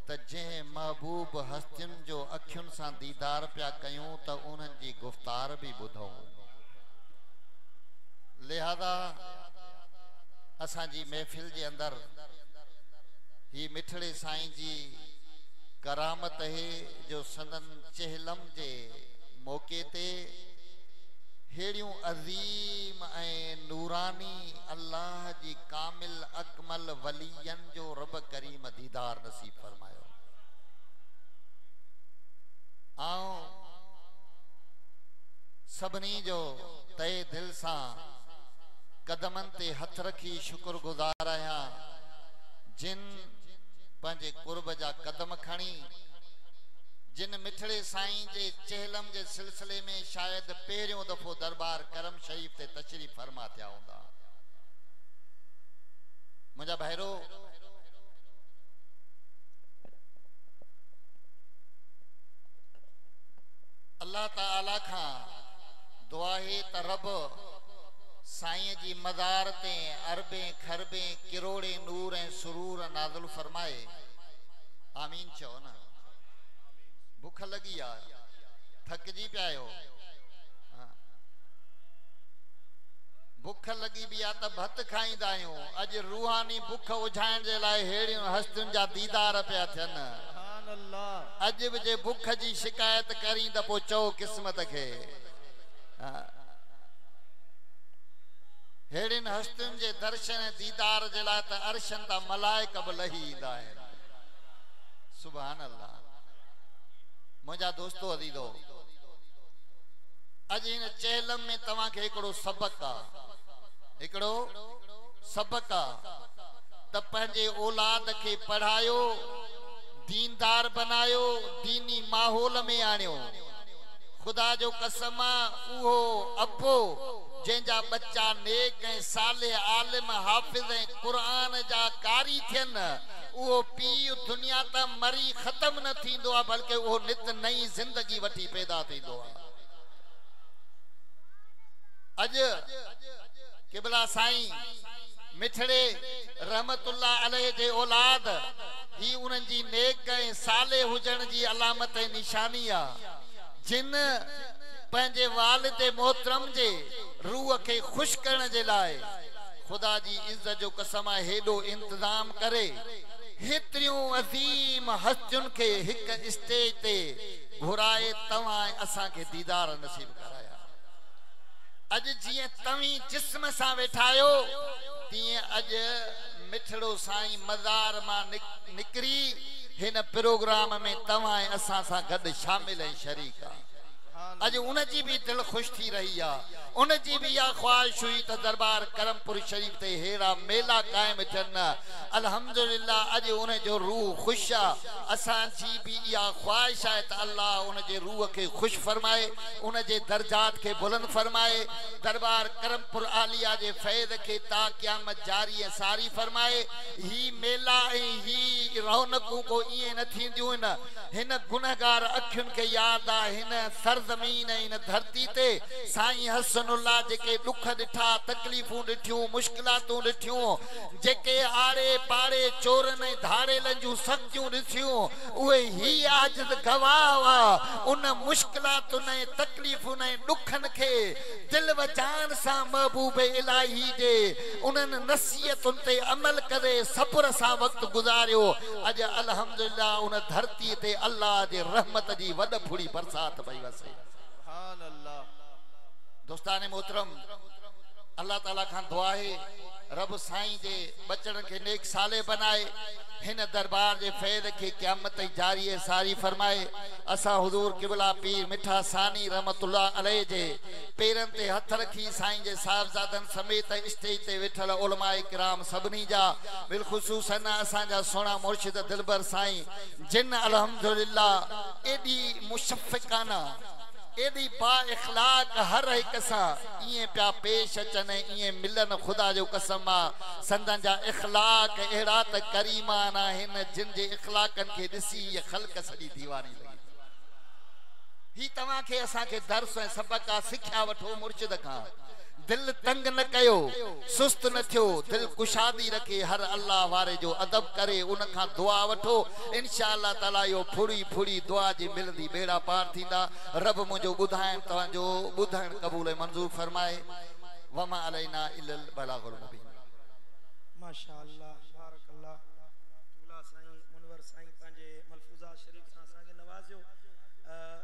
त जंहिं महबूब हस्तियुनि जो अखियुनि सां दीदार पिया कयूं त उन्हनि जी गुफ़्तार बि ॿुधूं। लिहाज़ा असांजी महफ़िल जे अंदरि ही मिठड़े साईं जी करामत है जो संदन चहलम जे मौके ते हेड़ियूं अज़ीम ऐं नूरानी अल्लाह जी कामिल अकमल वलियन जो रब करीम दीदार नसीब फरमायो। आऊं सभिनी जो तहे दिल सां कदमनि ते हथ रखी शुक्रगुज़ार आहियां जिन पंहिंजे कुर्ब जा कदम खणी जिन मिठड़े साईं जे चहलम जे सिलसिले में शायद पहिरियों दफ़ो दरबार करम शरीफ ते तशरीफ़ फरमा थिया हूंदा। मुंहिंजा भाइरो अल्लाह ताला खां दुआ है त रब साईं जी मज़ार ते अरबे खरबे किरोड़े नूर ऐं सुरूर नाज़िल फरमाए। आमीन चओ न। भुख लगी आ, थकजी पिया आहियो, भुख लगी भी आ त भत खाईंदा आहियूं। अॼु रूहानी भुख उझाइण जे लाइ हेड़ियूं हस्तियुनि जा दीदार पिया थियनि। अॼु बि जे भुख जी शिकायत करी त पोइ चओ क़िस्मत खे। हेड़ियुनि हस्तियुनि जे दर्शन दीदार जे लाइ त अर्शन तां मलाइक बि लही ईंदा आहिनि। सुभान अल्लाह। मुंहिंजा दोस्तो अज़ीज़ो, अॼु हिन चहलम में तव्हांखे हिकिड़ो सबक़ आहे, हिकिड़ो सबक़ आहे त पंहिंजे औलाद खे पढ़ायो, दीनदार बनायो, दीनी माहौल में आणियो। खुदा जो कसम आहे उहो अबो जंहिंजा बच्चा नेक ऐं साले आलिम हाफ़िज़ ऐं क़ुरान जा कारी थियनि, उहो पीउ दुनिया त मरी ख़त्म न थींदो आहे बल्कि उहो नित नई ज़िंदगी वठी पैदा थींदो आहे। अॼु क़िबला साईं मिठड़े रहमतुल्लाह अलैह जे औलाद ही उन्हनि जी नेक ऐं साले हुजण जी अलामत ऐं निशानी आहे जिन पंहिंजे वालिद मोहतरम जे रूह खे ख़ुशि करण जे लाइ खुदा जी इज़्ज़त जो कसम आहे हेॾो इंतज़ाम करे हेतिरियूं अज़ीम हस्तियुनि खे हिक स्टेज ते घुराए तव्हां असांखे दीदार नसीब कराया। अॼु जीअं तव्हीं जिस्म सां वेठा आहियो तीअं अॼु मिठड़ो साईं मज़ार मां निकिरी हिन प्रोग्राम में तव्हां असां सां गॾु शामिल ऐं शरीक आहे। अॼु उनजी भी दिल खुश थी रही आहे। उनजी भी इहा ख्वाहिश हुई त दरबार करमपुर शरीफ ते हेड़ा मेला कायम थियनि। अल्हम्दुलिल्लाह अॼु उनजो रूह खुश आहे। असांजी भी इहा ख्वाहिश आहे त अल्लाह उनजे रूह खे खुश फरमाए, उनजे दर्जात खे बुलंद फरमाए, दरबार करमपुर आलिया जे फैज़ खे ता क़यामत जारी ऐं सारी फरमाए। ही मेला ऐं ही रौनकूं को ईअं न थींदियूं आहिनि। हिन गुनहगार अखियुनि खे यादि आहे हिन सरज़मीन इन धरती ते साईं हसनुल्लाह जेके दुख ॾिठा, तकलीफ़ूं ॾिठियूं, मुश्किलातूं ॾिठियूं, जेके आड़े पाड़े चोरनि धाड़ेलनि जूं सख़्तियूं ॾिठियूं, उहे ही आजिज़ गवाह हुआ उन मुश्किलातुनि ऐं तकलीफ़ुनि ऐं ॾुखनि खे दिल व जान सां महबूब इलाही जे उन्हनि नसीहतुनि ते अमल करे सब्र सां वक़्तु गुज़ारियो। अॼु अल्हम्दुलिल्लाह उन धरती ते अल्लाह जे रहमत जी वॾ फुड़ी बरसात पई वसे। दोस्तान मोहतरम, अल्लाह ताला खां दुआ है रब साईं जे बचड़न के नेक साले बनाए, हिन दरबार जे फैज़ के क़यामत जारी सारी फरमाए। असा हुजूर किबला पीर मिठा सानी रहमतुल्लाह अलैह जे पेरन ते हथ रखी साईं जे साहबजादन समेत स्टेज ते वेठल उलमाए किराम सभनी जा बिलखुसूसन असांजा सोना मुर्शिद दिलबर साईं जिन अल्हम्दुलिल्लाह एडी मुशफ़िकाना एडी बा इखलाक हर एक सा इए प्या पेश अचन, इए मिलन। खुदा जो कसम संदन जा इखलाक एड़ा त करीमाना हिन जिन जे इखलाकन के दिसी ये खल्क सदी दीवानी लगी। ही तवा के असा के दर्स सबक सिख्या वठो मुर्शिद का दिल तंग न कयो, सुस्त न थियो, दिल कुशादी रखे, हर अल्लाह वारे जो अदब करे, उन खां दुआ वठो। इंशाअल्लाह ताला यो फुड़ी फुड़ी दुआ जी मिलदी बेड़ा पार थींदा। रब मुझो बुधायण तवाजो बुधण कबूल मंजूर फरमाए। वमा अलैना इल्लल बलागुल मुबीन। माशाअल्लाह बारकल्लाह। किबला साईं मुनवर साईं पंहिंजे मलफूज़ा शरीफ सां असांखे नवाज़ियो।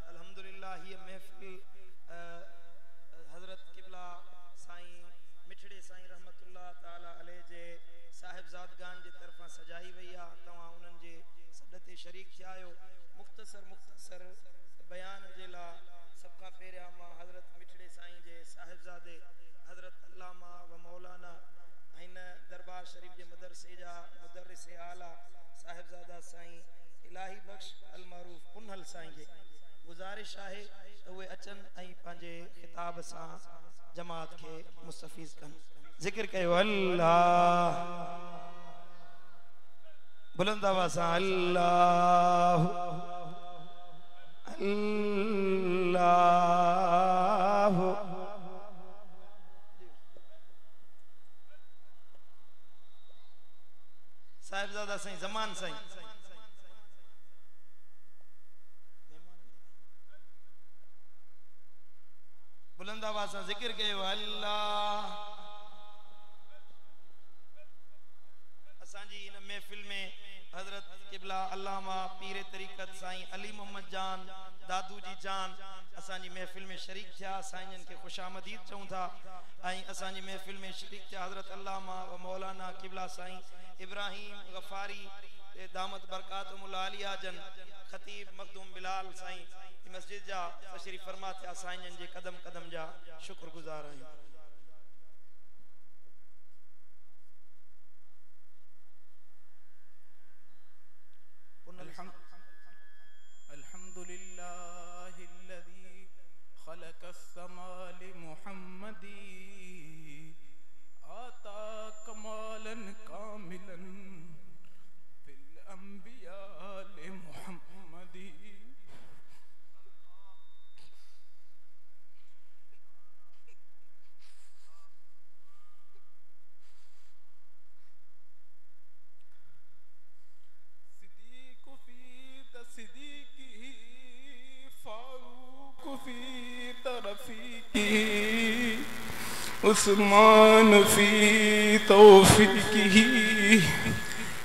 अल्हम्दुलिल्लाह ये महफिल हज़रत किबला साईं मिठड़े साईं रहमतुल्लाह ताला अलैह जे साहिबजादगान जे तरफ़ां सजाई वई आहे। तव्हां उन्हनि जे सॾ ते शरीक थिया आहियो। मुख़्तसर बयान जे लाइ सभ खां पहिरियां मां हज़रत मिठड़े साईं जे साहिबजादे हज़रत अल्लामा व मौलाना हिन दरबार शरीफ जे मदरसे जा मुदर्रिस आला साहिबजादा साईं इलाही बख्श अलमारूफ पुनहल साईं जे गुज़ारिश आहे त उहे अचनि ऐं पंहिंजे खिताब सां जमात खे मुस्तफ़ीज़ कनि। ज़िक्र कयो अल्लाह, बुलंद आवाज़ सां अल्लाह अल्लाह। साहिबजादा साईं ज़मान साईं बुलंद आवाज़ सां ज़िक्र कयो अल्लाह। असांजी इन महफ़िल में हज़रत किबला अल्लामा पीर तरीक़त साईं अली मोहम्मद जान दादू जी जान असांजी महफ़िल में शरीक थिया। साईंजन के खुशामदीद चऊं था। ऐं असांजी महफ़िल में शरीक थिया हज़रत अल्लामा व मौलाना किबला साईं इब्राहिम गफ़ारी दामत बरकातुहुल आलिया जन ख़तीब मखदूम बिलाल साईं मस्जिद जा तशरीफ़ फरमा थिया। साईंजन जे कदम कदम जा शुक्रगुज़ार आहियूं। अल्हम्दुलिल्लाहिल्लज़ी खलक़स्समा लिमुहम्मदी आता कमालन कामिलन फिल अंबिया लिमुहम्मदी। उस्मान फी तौफीकी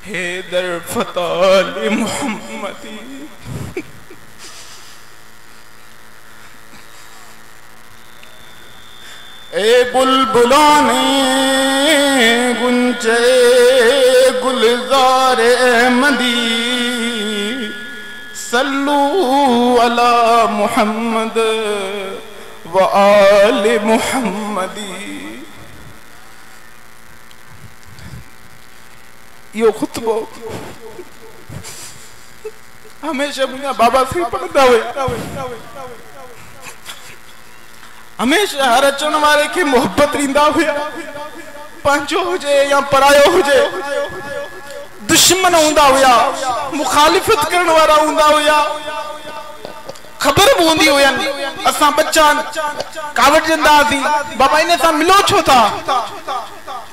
हैदर फताल मुहम्मदी। ए बुलबुलों ने गुंजे गुलजार अहमदी सल्लू अला मुहम्मद व आले मुहम्मदी। यो खुतबो हमेशा मुझा बाबा से पढ़ंदा हुए। हमेशा हर अचण वारे के मोहब्बत रींदा हुआ। पंहिंजो हुजे या परायो हुजे, दुश्मन हूंदा हुआ, मुखालिफत करण वारा हूंदा हुआ, खबर भी हूंदी हुयनि। असां बच्चा कावड़जंदा हुआसीं, बाबा इन सां मिलो छो था,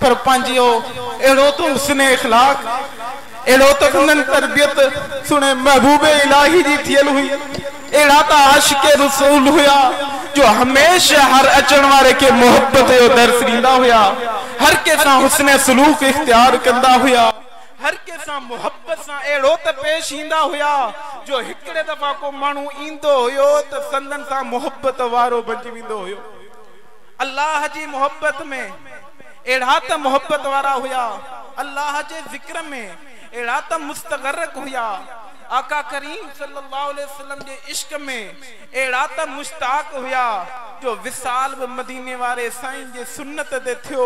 पर पंहिंजो अहिड़ो तो हुस्न इखलाक, अहिड़ो तो हुननि तरबियत सुने महबूबे इलाही जी थियल हुई। अहिड़ा त आशिक़े रसूल हुआ जो हमेशा हर अचण वारे के मोहब्बत जो दर्स ॾींदा हुआ, हर के सां हुस्न सलूक इख्तियार कंदा हुआ, हर के सां मोहब्बत सां अहिड़ो त पेश ईंदा हुआ जो हिकिड़े दफ़ा को माण्हू ईंदो हुयो त संदन सां मोहब्बत वारो बणिजी वेंदो हुयो। अल्लाह जी मोहब्बत में अहिड़ा त मोहब्बत वारा हुआ, अल्लाह जे ज़िक्र में अहिड़ा त मुस्तग़रक़ हुआ, आका करीम सल्लल्लाहु अलैहि वसल्लम के इश्क में अहिड़ा त मुश्ताक हुआ जो विसाल मदीने वारे साईं जे सुन्नत ते थियो।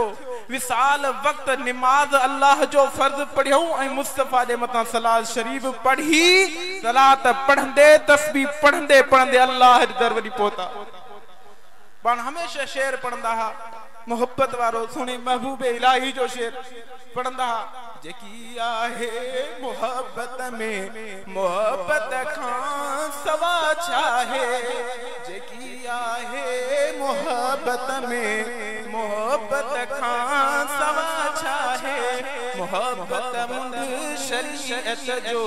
विसाल वक्त नमाज अल्लाह जो फर्ज पढ़ियो ऐं मुस्तफा जे मथा सलात शरीफ पढ़ी, सलात पढ़ंदे तस्बीह पढ़ंदे पढ़ंदे अल्लाह जे दर वञी पहुता। पाण हमेशा शेर पढ़ंदा हा, मोहब्बत वारो सुणी महबूब इलाही जो शेर पढ़ंदा हा। जेकी आहे मोहब्बत में मोहब्बत खां सवा छाहे, जेकी आहे मोहब्बत में खां सवा छाहे मोहब्बत मुंद शरीयत जो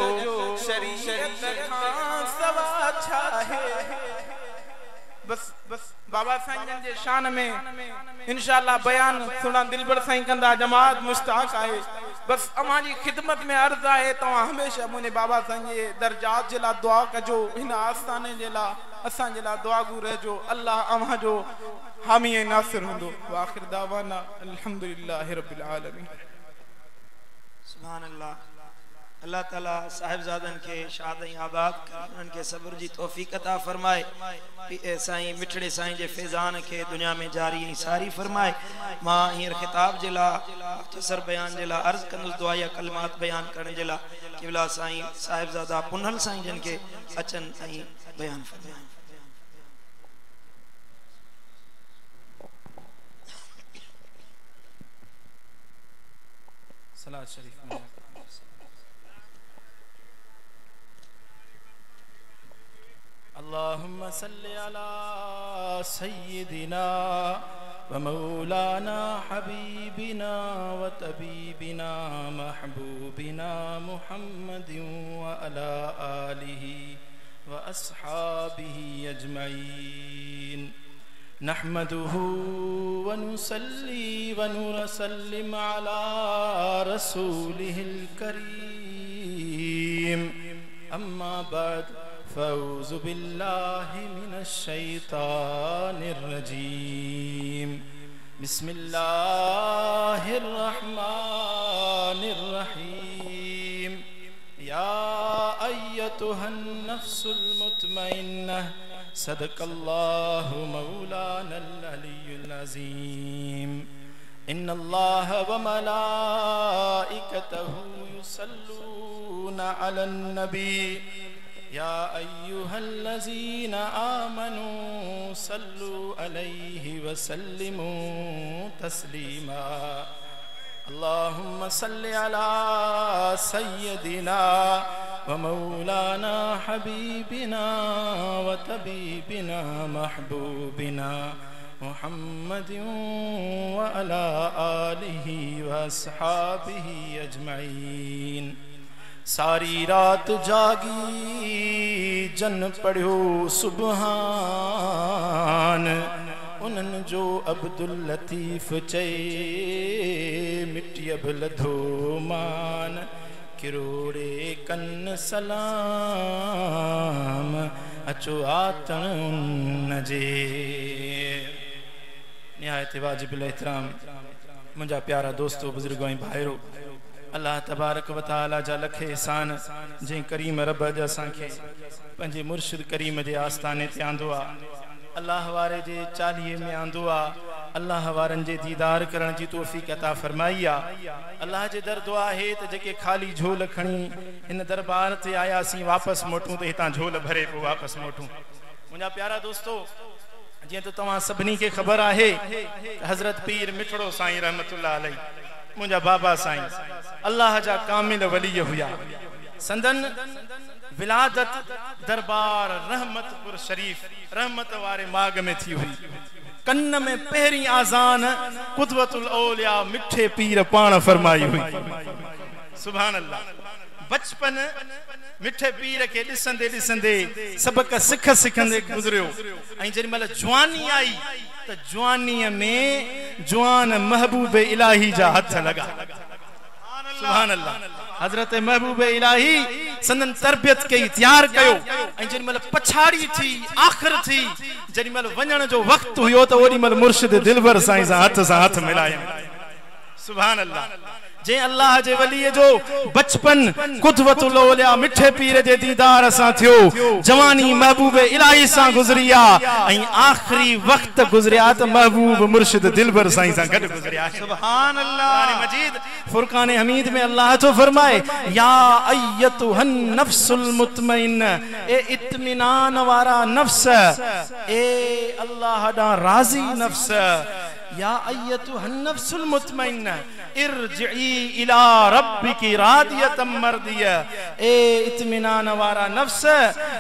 शरीयत खां सवा छाहे बस बाबा साईं जे शान में इंशाअल्लाह बयान सुना दिलबर साईं कंदा जमात मुश्ताक आहे बस अमा जी खिदमत में अर्ज है तो हमेशा मुने बाबा साईं जे दर्जात जे ला दुआ कजो इन आस्थाने जे ला असा जे ला दुआ गु रहजो अल्लाह अमा जो हामी नासिर हुंदो व आखिर दावाना अल्हम्दुलिल्लाहि रब्बिल आलमीन सुभान अल्लाह अल्लाह ताला साहिबजादन के शादी आबाद उनके सब्र जी तौफीक अता फरमाए साईं मिठड़े साईं जे फैजान के दुनिया में जारी सारी फरमाए मां हीर खिताब जिला मुख्तसर बयान जिला अर्ज कंदुस दुआ या कलमात बयान करने जिला किबला साईं साहिबजादा पुनल साईं जन के अचन आई बयान फरमाए सलात शरीफ में अल्लाहुम्मा सल्ली अला सय्यिदिना व मौलाना हबीबिना व तबीबिना महबूबिना मुहम्मदिन व अला आलिहि व अस्हाबिहि अजमईन नहमदुहु व नुसल्ली व नुसल्लिम अला रसूलिहिल करीम अम्मा बाद फ़ऊज़ु बिल्लाहि मिनश शैतानिर रजीम बिस्मिल्लाहिर रहमानिर रहीम या अय्यतुहन नफ्सुल मुतमइन्नह सदक़ल्लाहु मौलानल अलियुल अज़ीम इन्नल्लाह व मलाइकतहु युसल्लूना अलन नबी या अय्युहल्लज़ीना आमनू सल्लु अलैहि व सल्लिमू तस्लीमा अल्लाहुम्मा सल्लि अला सय्यदिना व मौलाना हबीबिना व तबीबिना महबूबिना मुहम्मदिन व अला आलिहि व अस्हाबिहि अजमईन सारी रात जागी जन पढ़ियो सुबहान उनन जो अब्दुल लतीफ चे मिट्टी अब लधो मान किरोड़े कन सलाम अचो आतन उन जे निहायत वाजिबुल एहतराम मुंजा प्यारा दोस्तों बुजुर्गों भाईरो अल्लाह तबारक व तआला जा लखे एहसान जे करीम रब जा सांखे पंजे मुर्शिद करीम जे आस्थाने ते आंदो आ अल्लाह वारे जे चालीहे में आंदो आ अल्लाह वारन जे दीदार करण जी तौफीक अता फरमाई आ अल्लाह जे दर दुआ है त जेके खाली झोल खणी इन दरबार ते आया सी वापस मोटूं ते हितां झोल भरे पो वापस मोटूं मुंजा प्यारा दोस्तों जे तो तवा सबनी के खबर आहे हजरत पीर मिठड़ो साईं रहमतुल्लाह अलैहि मुंजा बाबा साईं अल्लाह जा कामिल वली हुया संदन विलादत दरबार रहमतपुर शरीफ रहमत वारे माग में थी हुई कन्न में पहरी आजान कुदवतुल औलिया मिठे पीर पाण फरमाई हुई सुभान अल्लाह बचपन मिठे पीर के दिसंदे दिसंदे सबक सिख सिखंदे गुजरियो ऐं जेडी मल जवानी आई त जवानी में जवान महबूब इलाही जा हथ लगा सुभान अल्लाह हजरत महबूब इलाही संदन तरबियत कई तैयार कयो ऐं जेडी मल पछाड़ी थी आखिर थी जेडी मल वणन जो वक्त हुयो त ओडी मल मुर्शिद दिलबर साईं सा हाथ मिलाया सुभान अल्लाह जे अल्लाह जे वली जो बचपन कुदवतुल औलिया मिठे पीर जे दीदार सा थियो जवानी महबूब इलाही सा गुजरिया ऐं आखिरी वक्त गुजरिया त महबूब मुर्शिद दिलबर साईं सा गड गुजरिया सुभान अल्लाह मजीद फुरकान हमीद में अल्लाह तो फरमाए या अय्यतुहन नफ्सुल मुतमइन्न ए इत्मीनान वारा नफ्स ए अल्लाह दा राजी नफ्स या अय्यतुहन नफ्सुल मुतमइन्न इरजिई इला रब्बिकी रादियतम मर्दिया ए इत्मीनान वारा नफ्स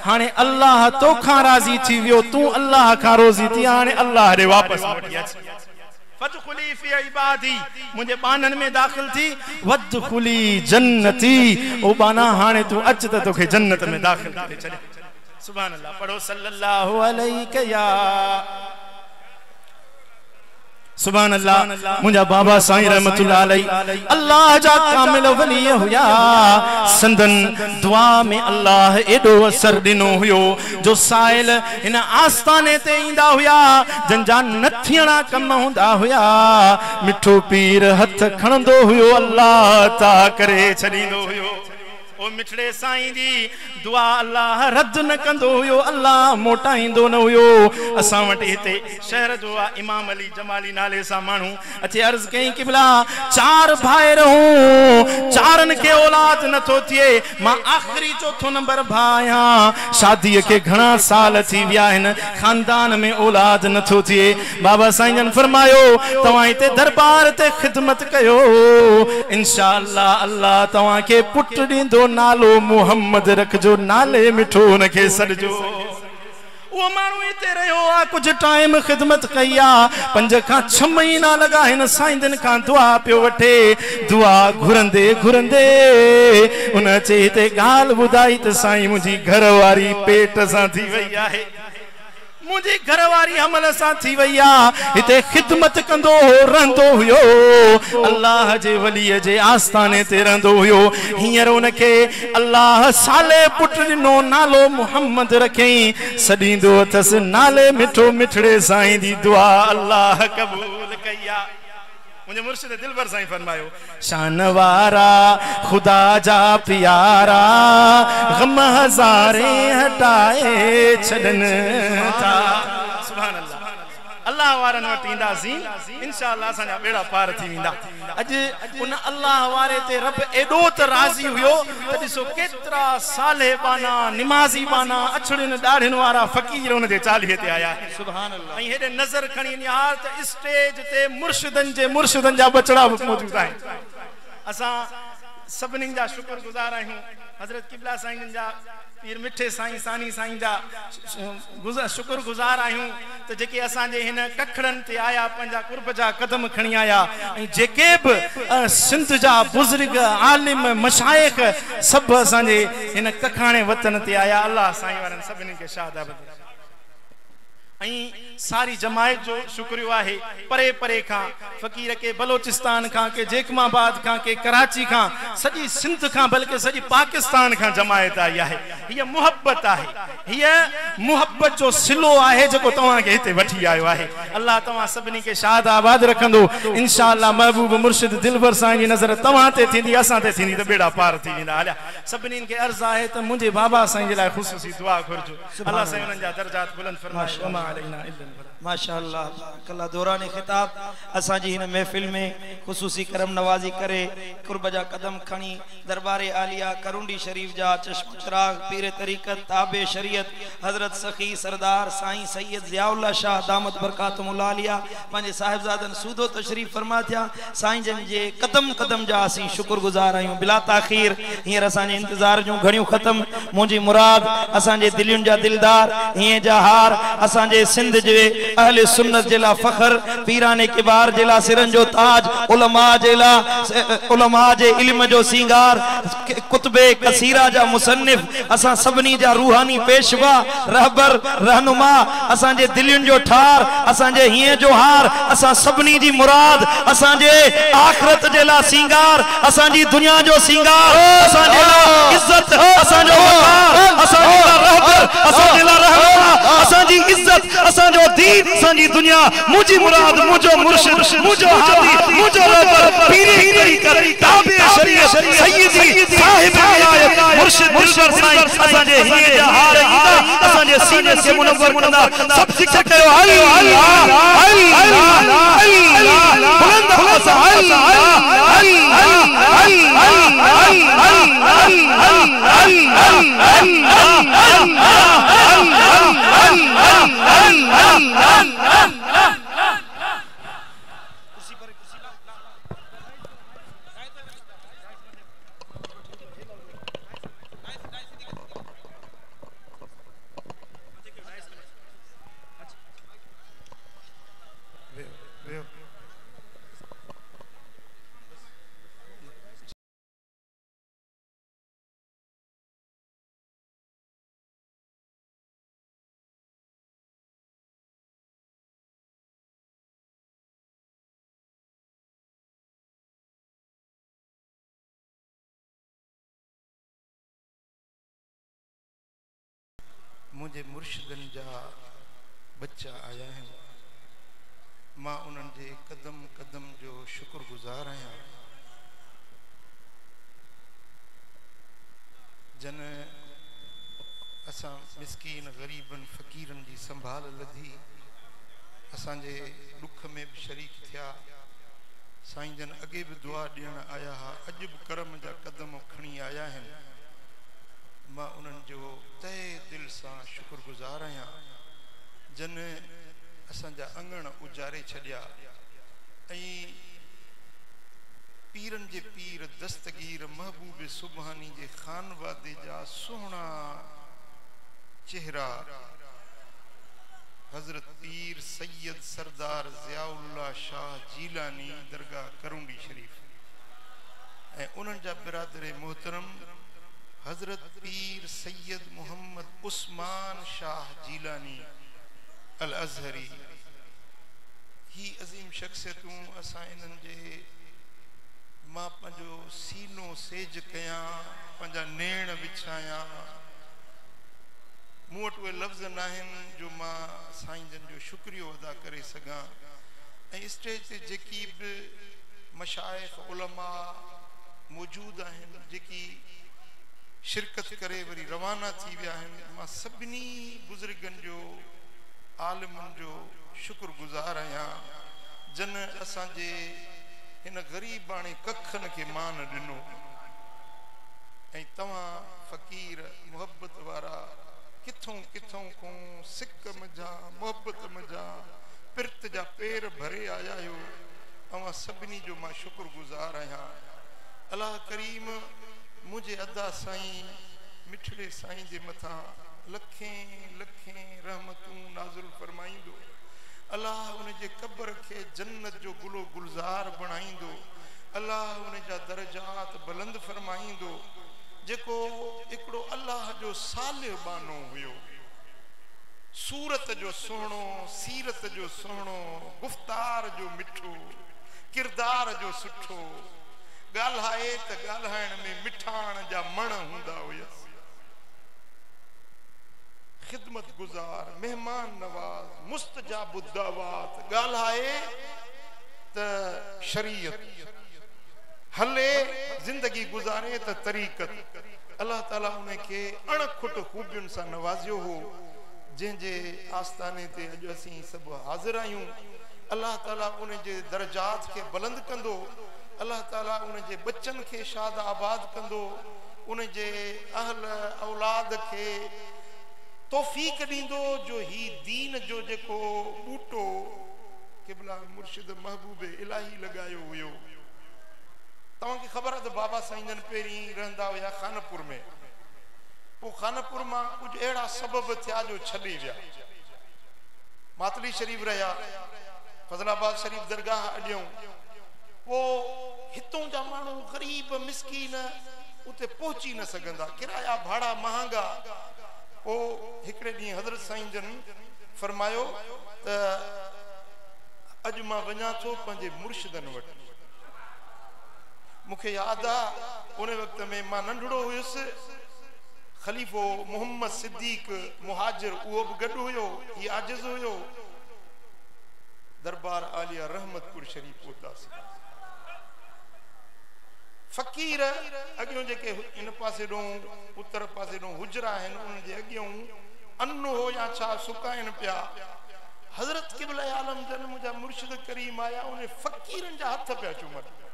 हाने अल्लाह तोखा राजी थी वियो तू अल्लाह का रोजी थी हाने अल्लाह रे वापस मोटी अच वदखुली फी इबादी मुझे बानन में दाखिल थी वदखुली जन्नती ओ बाना हाने तू अच त तोखे जन्नत में दाखिल करे चले सुभान अल्लाह पढ़ो सल्लल्लाहु अलैहि या सुभान अल्लाह मुझा बाबा साईं रहमतुल्लाह अलैहि अल्लाह जा कामिल वली हुया संदन दुआ में अल्लाह एडो असर दिनो हुयो जो साइल इन आस्ताने ते इंदा हुया जंजा नथियणा कम हुंदा हुया मिठो पीर हथ खणंदो हुयो अल्लाह ता करे छडींदो हुयो ओ मिठड़े साईं दी दुआ अल्लाह रद्द न कंदो हुयो अल्लाह मोटाईंदो न हुयो असां वटि हिते शहर जो इमाम अली जमाली नाले सा मानू अचे अर्ज कई किबला चार भाई रहूं चारन के औलाद न तो थिए मां आखिरी चौथो नंबर भाया शादी के घणा साल थी विया हन खानदान में औलाद न तो थिए बाबा साईं जन फरमायो तवां इते दरबार ते खिदमत कयो इंशाअल्लाह अल्लाह तवां के पुट दींदो नालो मोहम्मद रखजो नाले मिठो उनके सडजो वो मानू इते रहो आ कुछ टाइम खिदमत कया 5 का 6 महीना लगा इन साईंदन का दुआ पियो वठे दुआ घुरंदे घुरंदे उन चेते गाल बुधाई त साईं मुजी घरवारी पेट सा थी वई आहे मुझे घरवारी हमल सा थी वैया इते खिदमत कंदो रहंदो हुयो अल्लाह जे वली जे आस्थाने ते रहंदो हुयो हियर उनके अल्लाह साले पुट दिनो नालो मोहम्मद रखई सडींदो अथस नाले मिठो मिठड़े साईं दी दुआ अल्लाह कबूल कया मुझे मुर्शिद दिलबर साईं फरमायो शान वारा खुदा जा प्यारा गम हजारे हटाए छडन था सुभान अल्लाह अल्लाह वारन वटि ईंदासीं इंशाअल्लाह असांजा बेड़ा पार थी वेंदा अॼु उन अल्लाह वारे ते रब एॾो त राज़ी हुयो त ॾिसो केतिरा साले बाना निमाज़ी बाना अछड़िन ॾाढ़िन वारा फ़कीर उन जे चालीहे ते आया सुभान अल्लाह ऐं हेॾे नज़र खणी निहार त स्टेज ते मुर्शिदनि जा बचड़ा मौजूद आहिनि असां सभिनी जा शुक्रगुज़ार आहियूं हज़रत क़िबला साईं जा पीर मिठे साईं सानी साईं जा शुक्रगुज़ार आहियूं त जेके असांजे हिन कखड़नि ते आया पंहिंजा कुर्ब जा कदम खणी आया ऐं जेके बि सिंध जा बुज़ुर्ग आलिम मशाइख सभु असांजे हिन कखाणे वतन ते आया अल्लाह साईं वारनि सभिनी खे शादाब सारी जमायत जो शुक्रियो आहे परे परे का फकीर के बलोचिस्तान का के जेकमाबाद का के कराची का सजी सिंध का बल्कि सजी पाकिस्तान का जमायत आई है ये मोहब्बत है ये मोहब्बत जो सिलो आहे जो तवा के हिते वठी आयो आहे अल्लाह तवा सबनी के शाद आबाद रखंदो इंशाअल्लाह महबूब मुर्शिद दिलबर साईं जी नजर तवा ते थींदी असां ते थींदी त बेड़ा पार थी वेंदा हलिया सभिनी के अर्ज आहे त मुझे बाबा साईं जे लाइ ख़ुसूसी दुआ घुरजो अल्लाह साईं उनन जा दर्जात बुलंद फरमाए माशाअल्लाह कल्ला दौरान खिताब असा जी इन महफिल में खुसूसी करम नवाजी करे कुर्ब जा कदम खणी दरबारे आलिया करुंडी शरीफ जा चश्म चिराग पीर तरीकत ताबे शरीयत हजरत सखी सरदार साईं सैयद ज़ियाउल्लाह शाह दामत बरकातुहुल आलिया पंजे साहिबजादन सूदो तशरीफ फरमा थिया साईं जन जे कदम कदम जा असी शुक्रगुजार आहियूं बिला ताखीर हियर असा जे इंतजार जो घणियों खत्म मुजी मुराद असा जे दिलियुन जा दिलदार हिए जा हार असा जे सिंध जे अहले सुन्नत जेला फखर पीराने किबार जेला सिरन जो ताज उलमा जेला उलमा जे इल्म जो सिंगार कुतबे कसीरा जा मुसन्निफ असा सबनी जा रूहानी पेशवा रहबर रहनुमा असा जे दिलियुन जो ठार असा जे हिए जो हार असा सबनी जी मुराद असा जे आखिरत जेला सिंगार असा जी दुनिया जो सिंगार असा जेला इज्जत असा जो वकार असा जेला रहबर असा जेला रहनुमा असा जी इज्जत असा जो दीन असांजी दुनिया मुझी मुराद मुझो मुर्शिद मुझो हादी मुझो रहबर पीरी तरीकत ताबे शरीयत सय्यदी साहिब विलायत मुर्शिद दिलबर साईं असांजे हिए जा हार ईंदा असांजे सीने के मुनव्वर कंदा सब जिक्र कयो अल्लाह अल्लाह अल्लाह बुलंद असा अल्लाह मुझे मुर्शिदन जा बच्चा आया है मां उन्हनि जे कदम कदम जो शुक्रगुज़ार आहियां जन असां मिस्कीन ग़रीबन फ़क़ीरन जी संभाल लधी असांजे दुख में भी शरीक थिया साईं जन अगे भी दुआ ॾियण आया हा अॼु बि करम जा कदम खणी आया आहिनि मां उन्हनि जो तहे दिल सां शुक्रगुज़ार आहियां जन असांजा अंगण उजारे छॾिया ऐं पीरन जे पीर दस्तगीर महबूब सुबहानी जे खानवादे जा सुहिणा चेहरा हज़रत पीर सैयद सरदार ज़ियाउल्लाह शाह जीलानी दरगाह करुंडी शरीफ ऐं उन्हनि जा बिरादर मोहतरम हज़रत पीर सैयद मोहम्मद उस्मान शाह जीलानी अल अज़हरी ही अज़ीम शख्सियतूं असां इन्हनि जे मां पंहिंजो सीनो सेज कयां पंहिंजा नेण विछायां मूं वटि उहे लफ़्ज़ न आहिनि जो मां साईं जन जो शुक्रियो अदा करे सघां ऐं स्टेज ते जेकी बि मशाइख़ उलमा मौजूद आहिनि जेकी शिरकत करे वरी रवाना थी विया आहिनि मां सभिनी बुज़ुर्गनि जो आलिमनि जो शुक्रगुज़ार आहियां जन असांजे हिन ग़रीबाणे कखनि खे मान ॾिनो ऐं तव्हां फ़क़ीर मुहबत वारा किथों किथों को सिक मजा मोहब्बत मजा पिरत जा पेर भरे आया आहियो अवां सभिनी जो मां शुक्रगुज़ार आहियां अल्लाह करीम मुझे अदा साईं मिठड़े साईं जे मथां लखें लखें रहमतूं नाज़िल फरमाईंदो अल्लाह उन जे क़ब्र खे जन्नत जो गुलो गुलज़ार बणाईंदो अल्लाह उन जा दर्जात बुलंद फरमाईंदो जेको हिकिड़ो अल्लाह जो सालिह बानो हुयो सूरत जो सुहिणो सीरत जो सुहिणो गुफ़्तार जो मिठो किरदार जो सुठो ॻाल्हाए त ॻाल्हाइण में मिठाण जा मण हूंदा हुयसि ख़िदमत गुज़ार मेहमान नवाज़ मुस्तजाब दावात ॻाल्हाए त शरीयत हले जिंदगी गुज़ारे त तरीक़त अल्लाह ताला उनखे अणखुट खूबियुनि सां नवाज़ियो हो जंहिंजे आस्थाने ते अॼु असीं सभु हाज़िर आहियूं अल्लाह ताला उन जे दर्जात खे बुलंद कंदो अल्लाह ताला उन जे बच्चन खे शाद आबाद कंदो उन जे अहल औलाद खे तौफ़ीक़ ॾींदो जो ही दीन जो जेको बूटो क़िबला मुर्शिद महबूब इलाही लगायो हुयो तव्हांखे ख़बर आहे त बाबा साईं जन पहिरीं रहंदा हुया खानपुर में पोइ खानपुर मां कुझु अहिड़ा सबब थिया जो छॾे विया मातली शरीफ रहिया फज़लाबाद शरीफ दरगाह अॾियूं पोइ हितों जा माण्हू ग़रीब मिसकीन उते पहुची न सघंदा किराया भाड़ा महांगा पोइ हिकिड़े ॾींहुं हज़रत साईं जन फरमायो त अॼु मां वञा थो पंहिंजे मुर्शिदनि वटि मूंखे यादि आहे उन वक़्त में मां नंढड़ो हुयुसि ख़लीफ़ो मोहम्मद सिद्दीक़ मुहाजिर उहो बि गॾु हुयो हीउ आजिज़ हुयो दरबार आलिया रहमतपुर शरीफ पहुतासीं फ़क़ीर अॻियों जेके इन पासे ॾों उत्तर पासे ॾों हुजरा आहिनि उन्हनि जे अॻियों अन्न हो या छा सुकाइनि पिया हज़रत क़िबला आलम जन मुंहिंजा मुर्शिद करीम आया उन फ़क़ीरनि जा हथ पिया चुमनि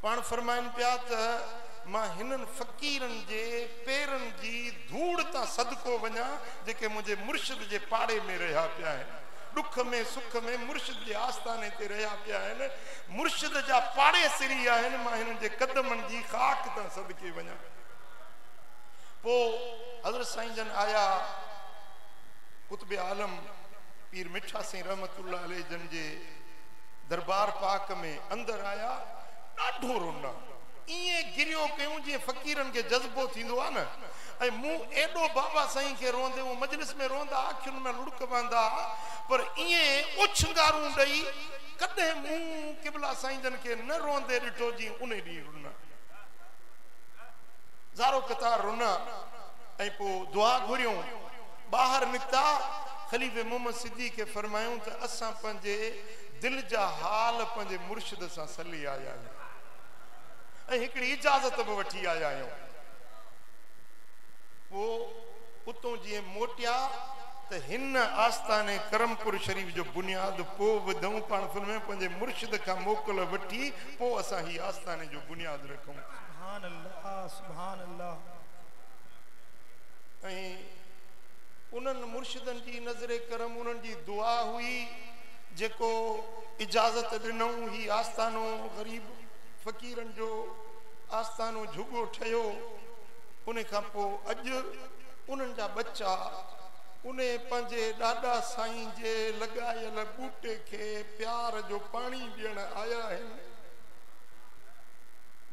पाण फरमाइनि पिया त मां हिननि फ़क़ीरनि जे पेरनि जी धूड़ तां सदको वञा जेके मुंहिंजे मुर्शिद जे पाड़े में रहिया पिया आहिनि दुख में सुख में मुर्शिद जे आस्थाने ते रहिया पिया आहिनि मुर्शिद जा पाड़े सिरी आहिनि मां हिननि जे कदमनि जी ख़ाक तां सदके वञा पोइ हज़रत साईं जन आया कुतुब आलम पीर मिठा सिंह रहमतुल्लाह अलैह जन जे दरबार पाक में अंदर आया ॾाढो रोना ईअं गिरियो कयूं जीअं फ़क़ीरनि खे जज़्बो थींदो आहे न ऐं मूं एॾो बाबा साईं खे रोंदे उहो मजलिस में रोंदा अखियुनि में लुड़क पवंदा पर ईअं उछंगारूं ॾेई कॾहिं मूं क़िबला साईं जन खे न रोंदे ॾिठो जीअं उन ॾींहुं रुना ज़ारो कतार रुना ऐं पोइ दुआ घुरियूं बाहर निकता खलीफे मोहम्मद सिद्दीक़ के फरमायूं त असां पंहिंजे दिल जा हाल पंहिंजे मुर्शिद सां सली आया आहियूं ऐं हिकिड़ी इजाज़त बि वठी आया आहियूं। पोइ उतों जीअं मोटिया त हिन आस्थाने करमपुर शरीफ जो बुनियाद पोइ विधऊं पाण फरमायूं पंहिंजे मुर्शिद खां मोकल वठी पोइ असां ही आस्थाने जो बुनियाद रखूं। सुभान अल्लाह सुभान अल्लाह। ऐं उन्हनि मुर्शिदनि जी नज़रे करम उन्हनि जी दुआ हुई जेको इजाज़त ॾिनऊं ही आस्थानो ग़रीब फ़क़ीरनि जो आस्थानो झुगो ठहियो। उन खां पोइ अॼु उन्हनि जा बच्चा उन पंहिंजे ॾाॾा साईं जे लॻायल बूटे खे प्यार जो पाणी ॾियण आया आहिनि।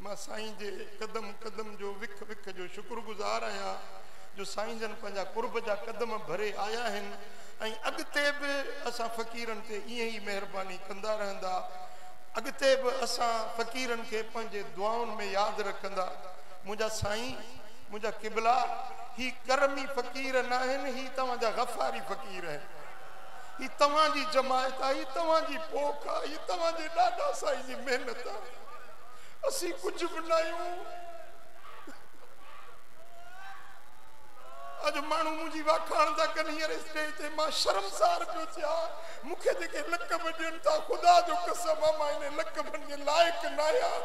मां साईं जे कदम कदम जो विख विख जो शुक्रगुज़ार आहियां जो साईं जन पंहिंजा कुर्ब जा कदम भरे आया आहिनि ऐं अॻिते बि असां फ़क़ीरनि ते ईअं ई महिरबानी कंदा रहंदा। अॻिते बि असां फ़क़ीरनि खे पंहिंजे दुआउनि में यादि रखंदा। मुंहिंजा साईं मुंहिंजा क़िबला ही करमी फ़क़ीर न आहिनि, ही तव्हांजा गफ़ारी फ़क़ीर आहिनि। ही तव्हांजी जमायत आहे, ही तव्हांजी पोख आहे, ही तव्हांजे ॾाॾा साईं जी महिनत आहे। असीं कुझु बि न आहियूं। अॼु माण्हू मुंहिंजी वाखाण था कनि हींअर स्टेज ते मां शर्मसार पियो थिया। मूंखे जेके लक़ब ॾियनि था ख़ुदा जो कसम आहे मां इन लक़बनि जे लाइक़ु न आहियां।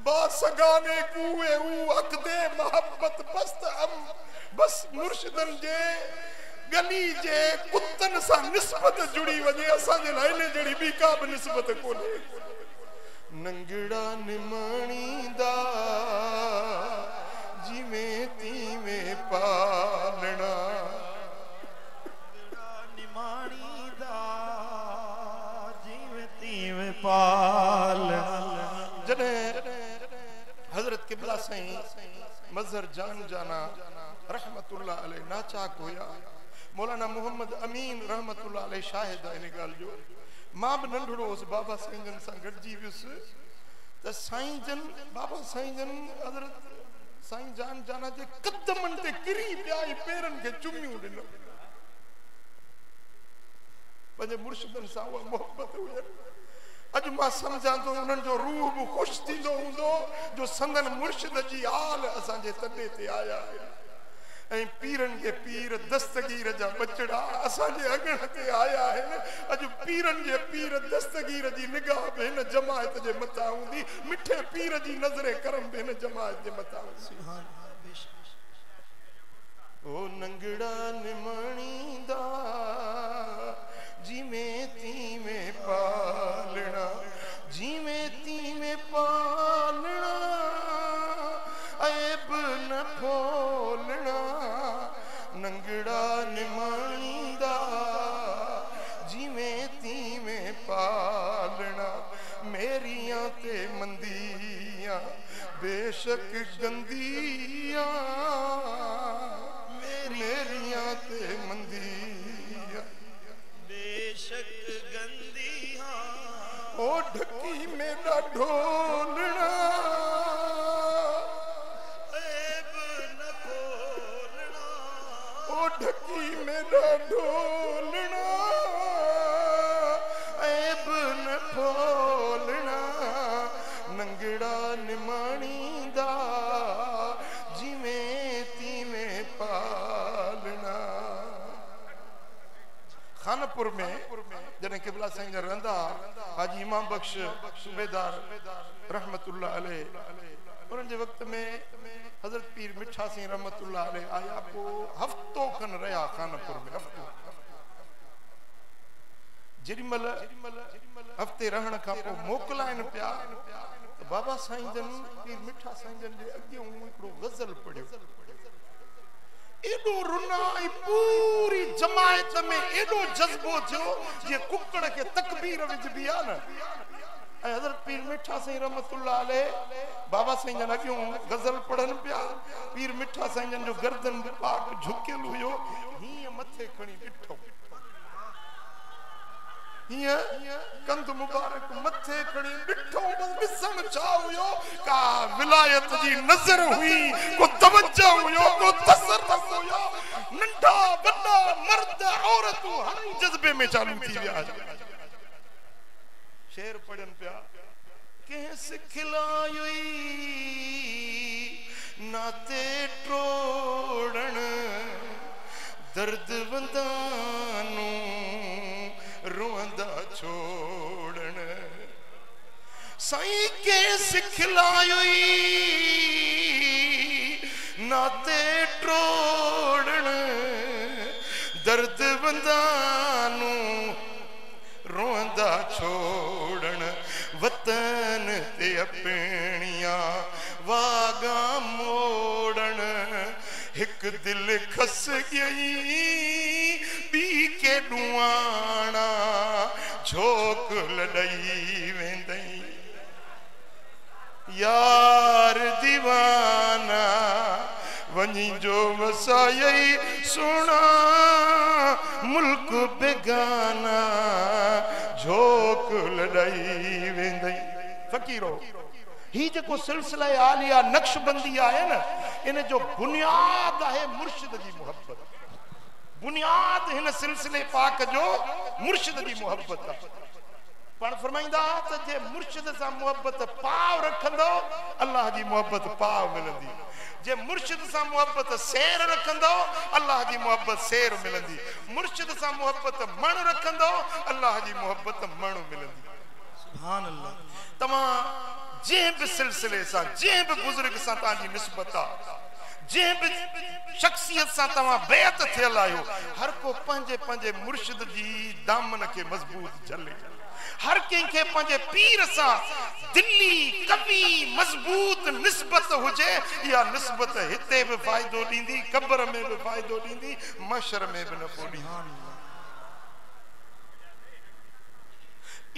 बा सगाने कूए ऊ हक दे मोहब्बत बस्त हम बस मुर्शिदन जे गली जे कुत्तन सां निस्बत जुड़ी वञे असांजे लाइ इन जहिड़ी ॿी का बि निस्बत कोन्हे। नंगड़ा निमाणींदा जिवें तीवें पालना निमाणींदा जिवें तीवें पालना। जॾहिं हज़रत क़िबला साईं मज़हर जान जाना रहमतुल्लाह अलैह नाचाक हुया। मौलाना मोहम्मद अमीन रहमतुल्लाह अलैह शाहिद आहे इन ॻाल्हि जो। मां बि नंढड़ो हुउसि बाबा साईं जन सां गॾिजी वियुसि त साईं जन बाबा साईं जन हज़रत साईं जान जाना जे कदमनि ते किरी पिया ऐं पेरनि खे चुमियूं ॾिनो। पंहिंजे मुर्शिदनि सां उहा मोहबत हुयनि। अॼु मां सम्झां थो उन्हनि जो रूह बि ख़ुशि थींदो हूंदो जो संदन मुर्शिद जी हाल असांजे तॾे ते आया ऐं पीरनि जे पीर दस्तगीर जा बचड़ा असांजे अॻण ते आया आहिनि। अॼु पीरनि जे पीर दस्तगीर जी निगाह बि हिन जमायत जे मथां हूंदी। मिठे पीर जी नज़रे करम बि हिन जमायत जे मथां हूंदी। ओ नंगड़ा निमाणींदा जिवें तीवें पालना जिवें तीवें पालना ऐब न फोलना। नंगड़ा निमाणींदा जिवें तीवें पालना। मेरियां ते मंदियां बेशक गंदियां मेरियां ते मंदियां बेशक गंदियां ओ ढकी मेरा ढोलना ऐब न खोलना। ओ ढकी मेरा ढोलना ऐब न खोलना। नंगड़ा निमाणींदा जिवें तीवें पालना। खानपुर में जॾहिं क़िबला साईं जा रहंदा हाजी इमाम बख्श सूबेदार रहमतुल्लाह अलैह उन्हनि जे वक़्त में हज़रत पीर मिठा सिंह रहमतुल्लाह अलैह आया। पोइ हफ़्तो खन रहिया खानपुर में। हफ़्तो जेॾीमहिल हफ़्ते रहण खां पोइ मोकिलाइनि पिया त बाबा साईं जन पीर मिठा साईं जन जे अॻियां हिकिड़ो गज़ल पढ़ियो। एॾो रुना ऐं पूरी जमायत में एॾो जज़्बो थियो जीअं कुकड़ खे तकबीर विझबी आहे न। ऐं हज़रत पीर मिठा साईं रहमतुल्लाह अलैह बाबा साईं जन अॻियां गज़ल पढ़नि पिया। पीर मिठा साईं जन जो गर्दन बि पाक झुकियल हुयो। हीअं मथे खणी ॾिठो ये कंध मुबारक मथे खड़ी डिठो बिसम चावयो का विलायत जी नजर हुई को तवज्जो हुयो को तसरफ हुयो नंढा बड़ा मर्द औरत हर जज्बे में चालू थी विया शेर पढ़न पिया के सिखलायुई नाते ट्रोड़न दर्द वंदानू रोंदा छोड़न साईं के सिखलायुई नाते ट्रोड़न दर्द वंदानू रोंदा छोड़न वतन ते अपनिया वागा मोड़न एक दिल खस गई बी के डुआना झोक लड़ई वेंदई यार दीवाना वनी जो वसाई सुना मुल्क बेगाना झोक लड़ई वेंदई फकीरो ही जो सिलसिला आलिया नक्शबंदी है ना इन जो बुनियाद है मुर्शिद की मोहब्बत बुनियाद इन सिलसिले पाक जो मुर्शिद की मोहब्बत पण फरमाइंदा त जे मुर्शिद सा मोहब्बत पाव रखंदो अल्लाह की मोहब्बत पाव मिलंदी जे मुर्शिद सा मोहब्बत सैर रखंदो अल्लाह की मोहब्बत सैर मिलंदी मुर्शिद सा मोहब्बत मण रखंदो अल्लाह की मोहब्बत मण मिलंदी सुभान अल्लाह तमा जे भी सिलसिले सा जे भी बुजुर्ग सा ताजी निस्बत जे भी शख्सियत सा तवा बेअत थियल आयो हर को पंजे पंजे मुर्शिद जी दामन के मजबूत झले हर के पंजे पीर सा दिल्ली कवि मजबूत निस्बत हुजे या निस्बत हिते भी फायदो दींदी कब्र में भी फायदो दींदी मशर में भी नफो दींदी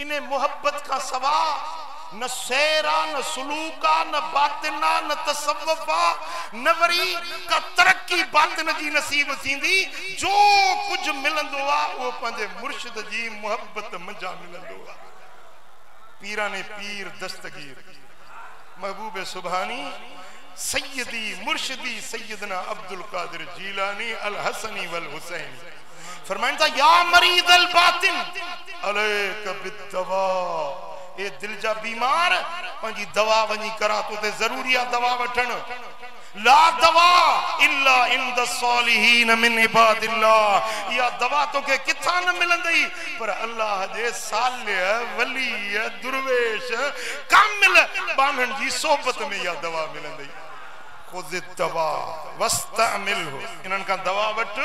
इन्हें मोहब्बत का सवा न सैरा न सुलूका न बातिना न तसव्वुफा न वरी का तरक्की बातिन जी नसीब थींदी जो कुछ मिलंदो आ वो पंजे मुर्शिद जी मोहब्बत मंजा मिलंदो आ पीरा ने पीर दस्तगीर महबूब सुभानी सैयदी मुर्शिदी सैयदना अब्दुल कादिर जीलानी अल हसनी वल हुसैनी फरमाइंदा या मरीद अल बातिन अलैक बिद्दवा ए दिल जा बीमार पंजी दवा वनी करा तो ते जरूरी आ दवा वठन ला दवा इल्ला इंद सालिहीन मिन इबादिल्लाह या दवा तो के किथा न मिलंदी पर अल्लाह दे सालिह वली दुर्वेश कामिल बानन जी सोबत में या दवा मिलंदी खुद दवा वस्तअमिलहु इनन का दवा वट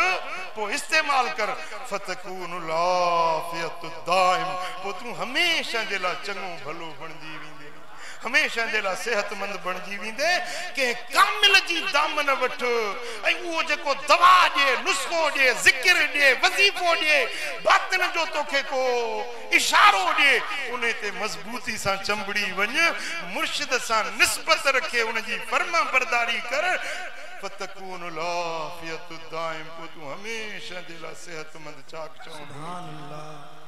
पो इस्तेमाल कर फतकून लाफियतु दाइम पो तू हमेशा जेला चंगो भलो बनजी विंदे हमेशा जेला सेहतमंद बनजी विंदे के कामिल जी दामन वठ ऐ वो जेको दवा जे नुस्खो जे जिक्र जे वजीफो जे बातिन जो तोखे को इशारो जे उने ते मजबूती सा चंबड़ी वञ मुर्शिद सा निस्बत रखे उन जी फर्मा बरदारी कर फतकून लाफियतु दाइम को तू हमेशा दिला सेहतमंद चाक चौं सुभान अल्लाह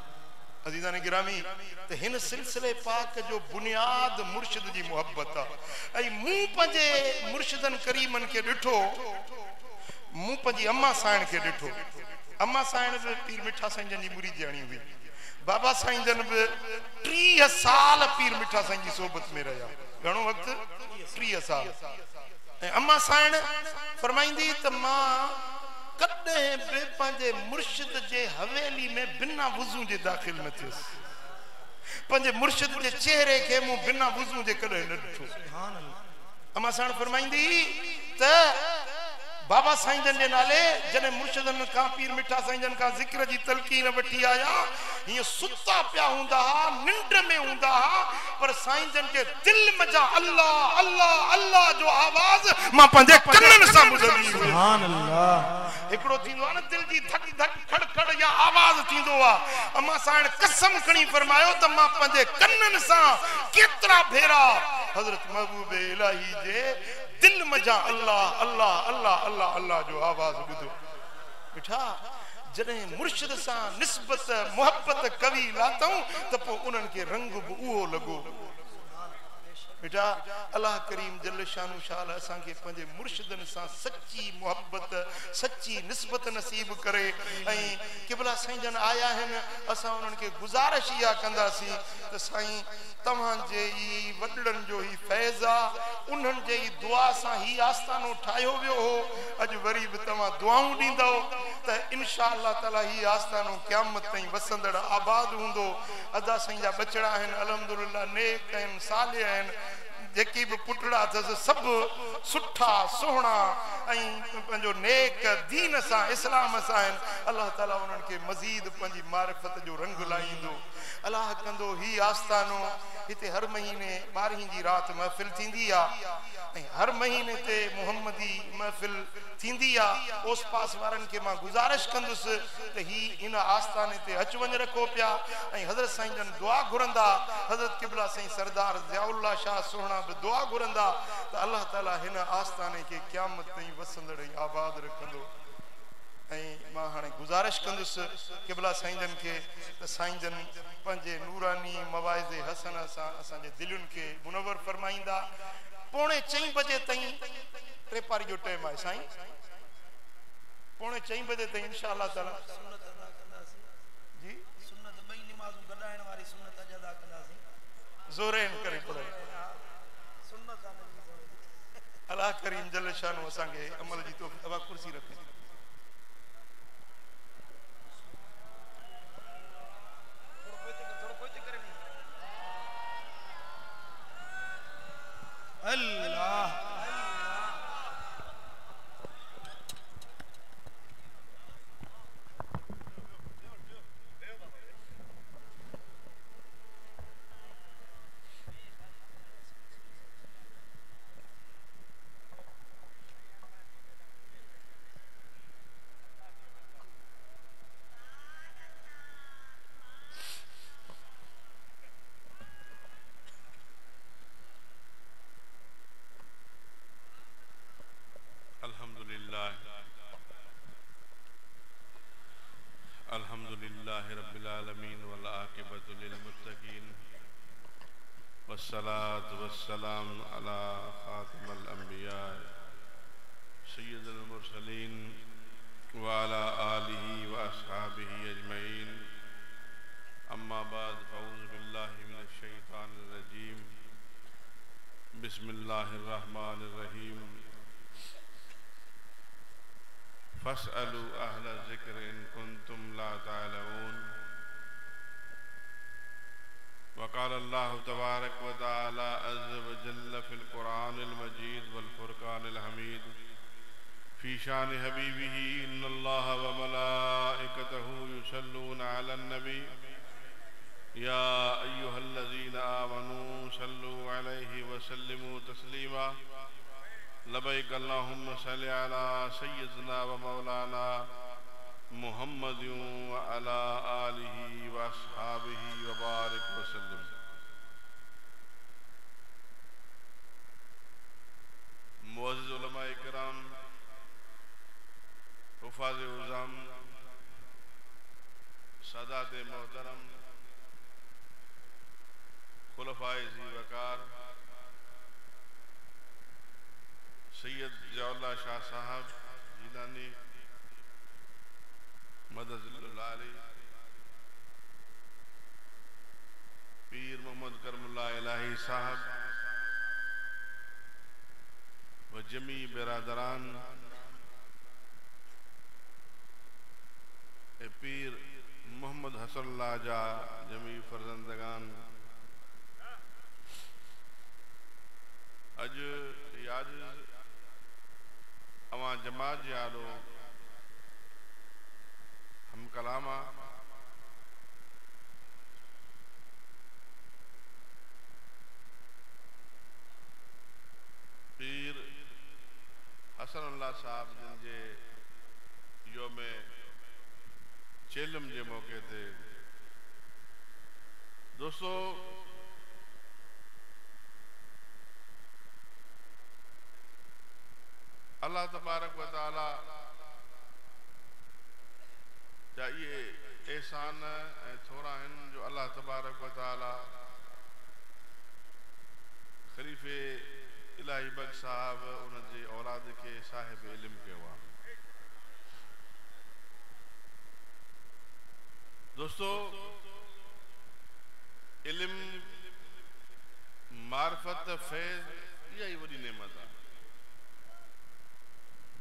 अजीजान गिरामी ते हिन सिलसिले पाक जो बुनियाद मुर्शिद जी मोहब्बत आ मु पंजे मुर्शिदन करीमन के डिठो मु पंजी अम्मा साइण के डिठो अम्मा साइण बि पीर मिठा साईं जन जी मुरीद जानी हुई बाबा साईं जन बि 30 साल पीर मिठा साईं जी सोबत में रहा घणो वक्त 30 साल अम्मा साइण फरमाइंदी त मां कदे बे पंजे मुर्शिद जे हवेली में बिना वुजू जे दाखिल न थियस पंजे मुर्शिद जे चेहरे के मु बिना वुजू जे कदे न ॾिठो सुभान अल्लाह अम्मा साइण फरमाइंदी त बाबा साईं जन जे नाले जने मुर्शिदन का पीर मिठा साईं जन का जिक्र जी तलकीन वठी आया ये सुता पिया हुंदा निंड में हुंदा पर साईं जन के दिल मजा अल्लाह अल्लाह अल्लाह जो आवाज मां पंजे कन्नन सा ॿुधंदी सुभान अल्लाह एकड़ो थींदो न दिल जी धक धक खड़ खड़ या आवाज थींदो आ अम्मा साईं कसम खणी फरमायो त मां पंजे कन्नन सा केतरा भेरा हजरत महबूब इलाही जे दिल मजा अल्लाह अल्लाह अल्लाह अल्लाह अल्लाह जो आवाज बुधो मिठा जॾहिं मुर्शिद सां निस्बत मोहब्बत कवी लातऊं त पोइ उन्हनि खे रंग बि उहो लॻो। बेटा अल्लाह करीम जल शानू शाल असांखे पंहिंजे मुर्शिदनि सां सच्ची मोहब्बत सच्ची निस्बत नसीब करे। ऐं क़िबला साईं जन आया आहिनि, असां उन्हनि खे गुज़ारिश इहा कंदासीं त साईं तव्हांजे ई वॾड़नि जो ई फैज़ आहे, उन्हनि जे ई दुआ सां ही आस्थानो ठाहियो वियो हो। अॼु वरी बि तव्हां दुआऊं ॾींदव त इनशा अल्लाह ताला ही आस्थानो क़यामत ताईं वसंदड़ आबाद हूंदो। अदा साईं जा बचड़ा आहिनि, अल्हम्दुलिल्लाह नेक आहिनि, साले आहिनि, जेकी भी पुटड़ा अथसि सभु सुठा सुहिणा ऐं पंहिंजो नेक दीन सां इस्लाम सां आहिनि। अल्लाह ताला उन्हनि खे मज़ीद पंहिंजी मारिफत जो रंग लाईंदो। अल्लाह कंदो ही आस्थानो हिते हर महीने 12 जी राति महफ़िल थींदी आहे ऐं हर महीने ते मुहम्मदी महफ़िल थींदी आहे। ओस पास वारनि खे मां गुज़ारिश कंदुसि त ही इन आस्थाने ते अच वञ रखो पिया ऐं हज़रत साईं जन दुआ घुरंदा, हज़रत क़िबला साईं सरदार ज़ियाउल्लाह शाह सुहिणा बि दुआ घुरंदा त अल्लाह ताला हिन आस्थाने खे क़यामत ताईं वसंदड़ ऐं आबाद रखंदो। ऐं मां हाणे गुज़ारिश कंदुसि क़िबला साईं जन खे त साईं जन पंहिंजे नूरानी मवाइज़े हसन सां असांजे दिलुनि खे मुनवर फरमाईंदा। 4:45 बजे ताईं ट्रेपारी जो टाइम आहे साईं, 4:45 बजे ताईं इंशाअल्लाह ताला सुन्नत अदा कंदासीं जी सुन्नत ॿई निमाज़ूं गॾाइण वारी सुन्नत अॼु अदा कंदासीं। ज़ोरैन करे पढ़े। सुन्नत आहे नबी जी। अल्लाह करीम जल शानो असांखे अमल जी तौफ़ीक़ अबा कुर्सी रखे। अल्लाह अल्हम्दुलिल्लाह रब्बिल आलमीन वल आक़िबतु लिल मुत्तक़ीन वस्सलातु वस्सलाम अला खातिमिल अंबिया सय्यिदिल मुरसलीन व अला आलिहि व अस्हाबिहि अजमईन। अम्मा बाद फ़अऊज़ु बिल्लाहि मिनश शैतानिर रजीम। बिस्मिल्लाहिर रहमानिर रहीम। फस्अलू अहल ज़िक्र इन कुन्तुम ला तालमून। वक़ाल अल्लाहु तबारक व तआला अज़्ज़ व जल्ल फ़िल क़ुरआनिल मजीद वल फ़ुरक़ानिल हमीद फ़ी शान हबीबिही इन्नल्लाह व मलाइकतहु युसल्लूना अलन नबी या अय्युहल्लज़ीना आमनू सल्लू अलैहि व सल्लिमू तस्लीमा। लबैक अल्लाहुम्मा सल्लि अला सय्यिदना व मौलाना मुहम्मदिन व अला आलिहि व अस्हाबिहि व बारिक व सल्लिम। मुअज़्ज़िज़ उलमा इकराम, हुफ़ाज़ उज़ाम, सादात मोहतरम, खुलफ़ाए ज़ी वक़ार, सैयद ज़ियाउल्लाह शाह साहब जीलानी मददुल्लाह अलैह, पीर मोहम्मद करमुल्लाह इलाही साहब व जमी बिरादरान पीर मोहम्मद हसनुल्लाह जा जमी फर्जंदगान, अज याद अवां जमात जे आलो हम कलामा पीर हसनुल्लाह साहब जिन जे योम चेलम के मौके ते दोस्तों अल्लाह तबारक व तआला जा ये एहसान थोड़ा आहिनि जो अल्लाह तबारक व तआला खलीफ़े इलाही बख्श साहब उन जे औलाद के साहिब इल्म कयो आहे। दोस्तो, इल्म मार्फत फैज़ इहा ई वॾी नेमत आहे।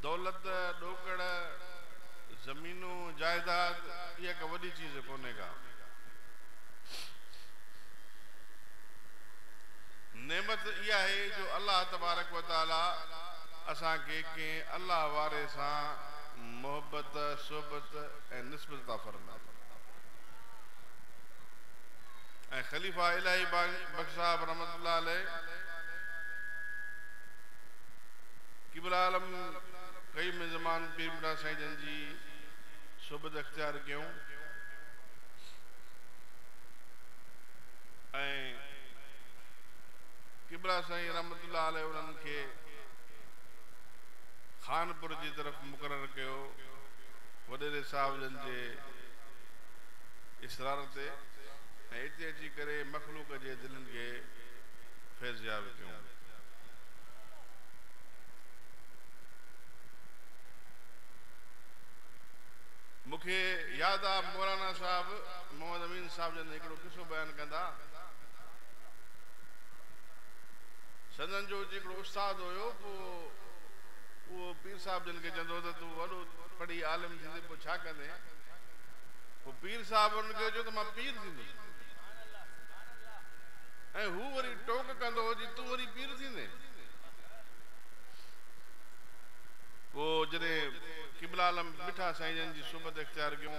दौलत ॾोकड़ ज़मीनूं जायदाद इहा का वॾी चीज़ कोन्हे का। नेमत इहा आहे जो अल्लाह तबारक व तआला असांखे कंहिं अल्लाह वारे सां मोहब्बत सोबत ऐं निस्बत था फरमाए। ऐं ख़लीफ़ा इलाही बख्श साहब रहमतुल्लाह अलैह क़िबला आलम क़य्यूम ज़मान पीर बुढ़ा साईं जन जी सोबत इख्तियार कयूं ऐं क़िबला साईं रहमतुल्लाह अलैह उन्हनि खे खानपुर जी तरफ़ मुक़ररु कयो वॾेरे साहिब जन जे इसरार ते ऐं हिते अची करे मख़लूक़ जे दिलनि खे फैज़याब कयूं। मूंखे यादि आहे मौलाना साहब मोहम्मद अमीन साहब जन हिकिड़ो किस्सो बयानु कंदा। सदन जो हिकिड़ो उस्ताद हुयो, पोइ उहो पीर साहब जन खे चवंदो त तूं वॾो पढ़ी आलिम थींदे पोइ छा कंदे? पोइ पीर साहब हुनखे चयो त मां पीर थींदुसि। ऐं हू वरी टोक कंदो हो जी तूं वरी पीर थींदे। पोइ जॾहिं क़िबला आलम मिठा साईं जन जी सोबत इख्तियार कयूं,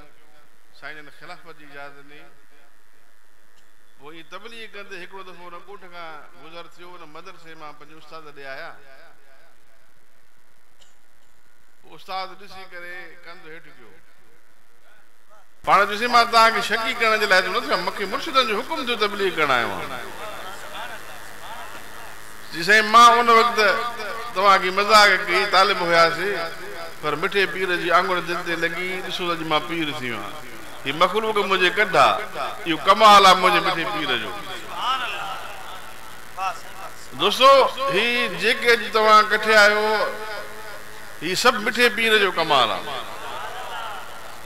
साईं जन ख़िलाफ़त जी इजाज़त ॾिनी। पोइ ईअं तबलीग कंदे हिकिड़ो दफ़ो हुन ॻोठ खां गुज़र थियो, हुन मदरसे मां पंहिंजे उस्ताद ॾे आया। उस्ताद ॾिसी करे कंधु हेठि कयो। पाण ॾिसी मां तव्हांखे शकी करण जे लाइ न थियो, मूंखे मुर्शिदनि जो हुकुम थियो तबलीग करण आयो आहियां। जी साईं, मां उन वक़्तु तव्हांखे मज़ाक़ कई, तालिब हुयासीं, पर मिठे पीर जी आंगुर दिलि ते लॻी। ॾिसो अॼु मां पीर थी वियो आहियां। हीउ मख़लूक़ मुंहिंजे कढा, इहो कमाल आहे मुंहिंजे मिठे पीर जो। दोस्तो, हीउ जेके अॼु तव्हां कठे आहियो, हीउ सभु मिठे पीर जो कमाल आहे।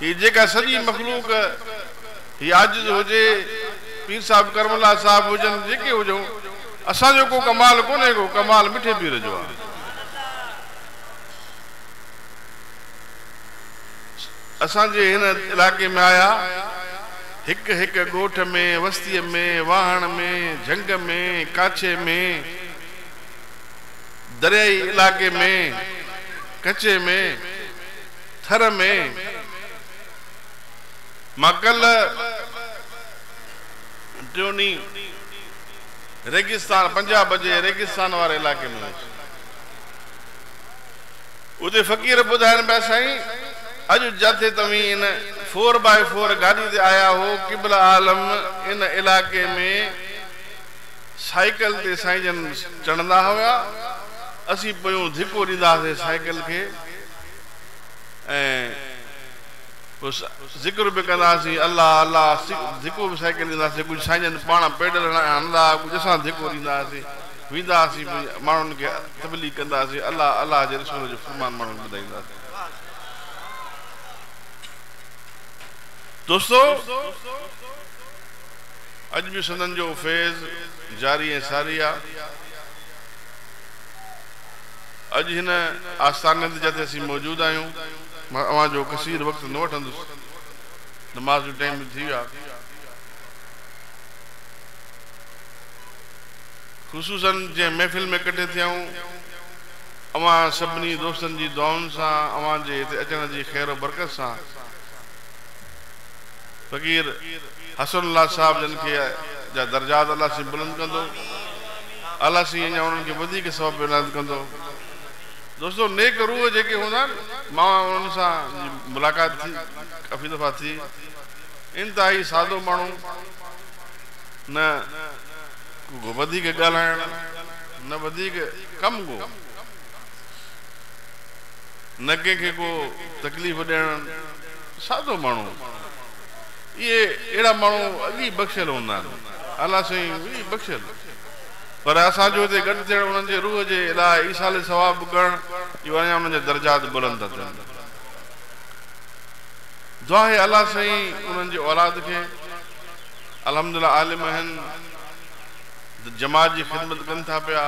हीउ जेका सॼी मख़लूक़ हीउ आजिज़ हुजे, पीर साहिब करमला साहिब हुजनि, जेके हुजूं, असांजो को कमाल कोन्हे, को कमाल मिठे पीर जो आहे। असांजे हिन इलाइक़े में आया, हिकु हिकु ॻोठ में, वस्तीअ में, वाहण में, झंग में, काछे में, दरियाई इलाइक़े में, कचे में, थर में। मां कल्ह टियों रेगिस्तान, पंजाब जे रेगिस्तान वारे इलाइक़े में उते फ़क़ीर ॿुधाइनि पिया, साईं अॼु जिथे तव्हीं इन 4x4 गाॾी ते आया हो, क़िबला आलम इन इलाइक़े में साइकिल ते साईं जन चढ़ंदा हुआ। असीं पोयूं धिको ॾींदासीं साइकिल खे, ऐं पोइ ज़िक्र बि कंदासीं अल्लाह अल्लाह, धिको बि साइकिल ॾींदासीं। कुझु साईं जन पाण पैडल हणंदा, कुझु असां धिको ॾींदासीं, वेंदासीं, माण्हुनि खे तबलीग कंदासीं, अल्लाह अल्लाह जे रसूल जो फरमान माण्हुनि खे ॿुधाईंदासीं। दोस्तो, अॼु बि संदन जो फैज़ जारी ऐं सारी आहे। अॼु हिन आस्थाने ते जिते असीं मौजूदु आहियूं, मां अव्हां जो कसीर वक़्तु न वठंदुसि, नमाज़ जो टाइम थी वियो आहे। ख़ुशूसन जंहिं महफ़िल में कठे थियूं, अव्हां सभिनी दोस्तनि जी दुआउनि सां, अव्हां जे हिते अचण जी ख़ैर बरकत सां फ़क़ीर हसनुल्लाह साहब जन खे जा दर्जात अल्लाह से बुलंद कंदो, अल्लाह से अञा उन्हनि खे वधीक सवाब इनायत कंदो। दोस्तो, नेक रूह जेके हूंदा आहिनि, मां उन्हनि सां मुलाक़ात थी, काफ़ी दफ़ा थी। इंतिहाई सादो माण्हू, न वधीक ॻाल्हाइण, न वधीक कमु को, न कंहिंखे को तकलीफ़ ॾियण, सादो माण्हू इहे अहिड़ा माण्हू अॻी बख़्शियल हूंदा आहिनि अलाह साईं अॻी बख़्शियल पर असांजो हिते गॾु थियणु उन्हनि जे रूह जे इलाही ईसाले सवाबु करणु इहो अञा उन्हनि जा दर्जात बुलंद था थियनि दुआ आहे अलाह साईं उन्हनि जे औलाद खे अल्हम्दुलिल्लाह आलिम आहिनि जमात जी ख़िदमत कनि था पिया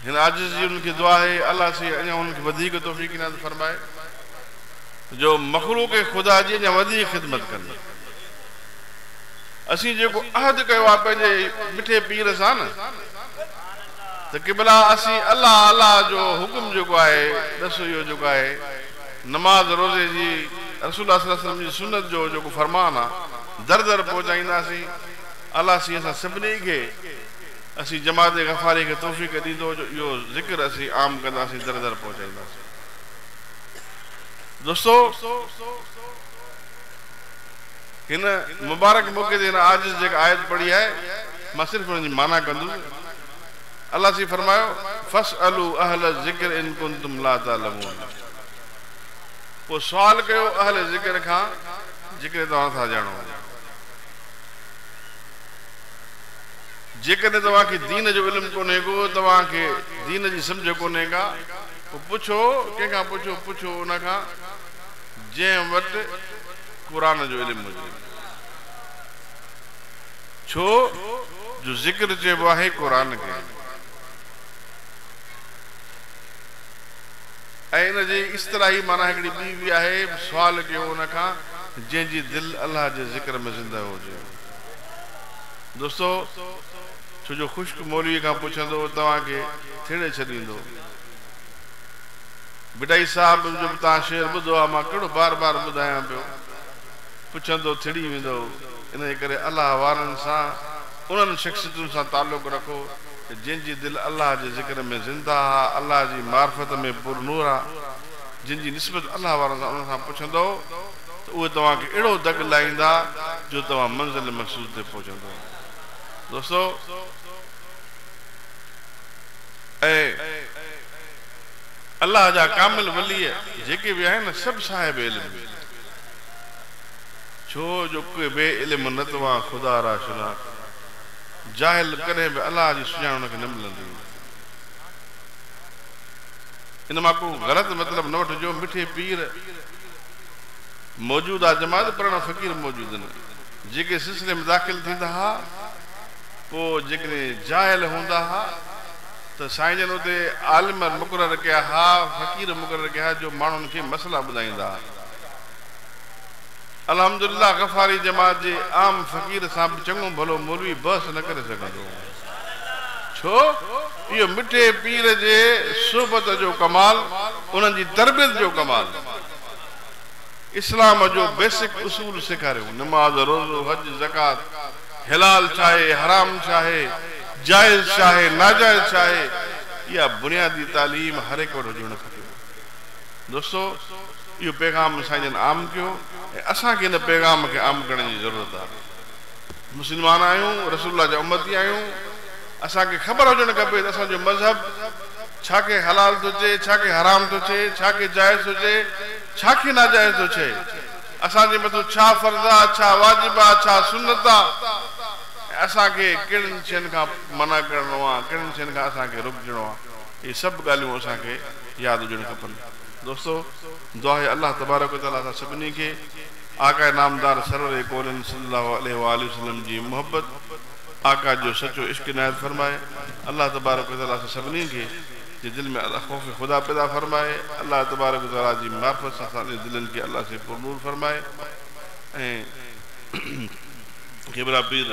हिन आजिज़ जी उनखे दुआ आहे अलाह साईं अञा उनखे वधीक तौफ़ीक़ इनात फरमाए जो मखलूक ख़ुदा जी अञा वधीक ख़िदमत कनि असीं जेको अहद कयो आहे पंहिंजे मिठे पीर सां न त क़िबला असीं अलाह अलाह जो हुकुम जेको आहे ॾस इहो जेको आहे नमाज़ रोज़े जी रसूलुल्लाह सल्लल्लाहु अलैहि वसल्लम जी सुन्नत जो जेको फरमान आहे दर दर पहुचाईंदासीं अलाह साईं असां सभिनी खे असीं जमात गफ़ारी खे तौफ़ीक़ ॾींदो जो इहो ज़िक्र असीं आम कंदासीं दर दर पहुचाईंदासीं दोस्तो हिन मुबारक मौक़े ते हिन आजिज़ जेका आयत पढ़ी आहे मां सिर्फ़ु हुनजी माना कंदुसि अलाह साईं फरमायो फसअलू अहल ज़िक्र इन कुंतुम ला तालमून पोइ सुवाल कयो अहल ज़िक्र खां जेकॾहिं तव्हां था ॼाणो जेकॾहिं तव्हांखे दीन जो इल्मु कोन्हे को तव्हांखे दीन जी सम्झ कोन्हे का पोइ पुछो कंहिंखां पुछो उनखां जंहिं वटि क़ुरान जो इल्मु हुजे छो जो ज़िक्र चइबो आहे क़ुरान खे ऐं इन जी इस्तलाही माना हिकिड़ी ॿी बि आहे सुवाल कयो उनखां जंहिंजी दिलि अलाह जे ज़िक्र में ज़िंदा हुजे दोस्तो छो जो ख़ुश्क मौलवी खां पुछंदो तव्हांखे थिड़े छॾींदो बिडाई साहब जो बि तव्हां शेर ॿुधो आहे मां कहिड़ो बार बार ॿुधायां पियो पुछंदो थिड़ी वेंदो इन जे करे अलाह वारनि सां उन्हनि शख़्सियतुनि सां तालुक़ु रखो जंहिंजी दिलि अलाह जे ज़िक्र में ज़िंदा आहे अलाह जी मार्फत में पुरनूर आहे जिन जी निस्बत अलाह वारनि सां उन्हनि सां पुछंदो त उहे तव्हांखे अहिड़ो दग लाहींदा जो तव्हां मंज़िल मक़सूद ते पहुचंदो दोस्तो ऐं अलाह जा कामिल वलीअ जेके बि आहिनि सभु साहिब इल्म छो जो कोई बे इल्म न तव्हां ख़ुदा राशना जाहिल कॾहिं बि अलाह जी सुञाण हुनखे न मिलंदी इन मां को ग़लति मतिलबु न वठिजो मिठे पीर मौजूदु आहे जमात पर फ़क़ीर मौजूदु आहिनि जेके सिलसिले में दाख़िल थींदा हुआ पोइ जेकॾहिं जाहिल हूंदा हुआ त साईं जन उते आलिम मुक़ररु कया हा फ़क़ीर मुक़ररु कया जो माण्हुनि खे मसइला ॿुधाईंदा अल्हम्दुलिल्लाह गफ़ारी जमात जे आम फ़क़ीर सां बि चङो भलो मौलवी बहस न करे सघंदो छो इहो मिठे पीर जे सोबत जो कमाल उन्हनि जी तरबियत जो कमाल इस्लाम जो बेसिक उसूल सेखारियो नमाज़ रोज़ो हज ज़कात हिलाल चाहे हराम चाहे जायज़ चाहे नाजायज़ चाहे इहा बुनियादी तालीम हर हिकु वटि हुजणु खपे दोस्तो इहो पैगाम साईं जन आम कयो ऐं असांखे हिन पैगाम खे आम करण जी ज़रूरत आहे मुस्लमान आहियूं रसूलुल्लाह जा उम्मती आहियूं असांखे ख़बर हुजणु खपे त असांजो मज़हब छा खे हलाल थो चए छा खे हराम थो चए छा खे जाइज़ थो चए छा खे नाजाइज़ थो चए असांजे मथां छा फ़र्ज़ आहे छा वाजिब आहे छा सुन्नत आहे असांखे कहिड़ियुनि शयुनि खां मना करिणो आहे कहिड़ियुनि शयुनि खां असांखे रुकजणो आहे इहे सभु ॻाल्हियूं असांखे यादि हुजणु खपनि दोस्तो दुआ आहे अल्लाह तबारक व तआला असां सभिनी खे आका नामदार सरवर कौलन सल्लल्लाहु अलैहि वसल्लम जी मोहब्बत आका जो सचो इश्क इनायत फरमाए अल्लाह तबारक व तआला असां सभिनी खे जे दिल में खौफ खुदा पैदा फरमाए अल्लाह तबारक व तआला जी मार्फत सां असांजे दिलनि खे अल्लाह से पुरनूर फरमाए ऐं केबरा पीर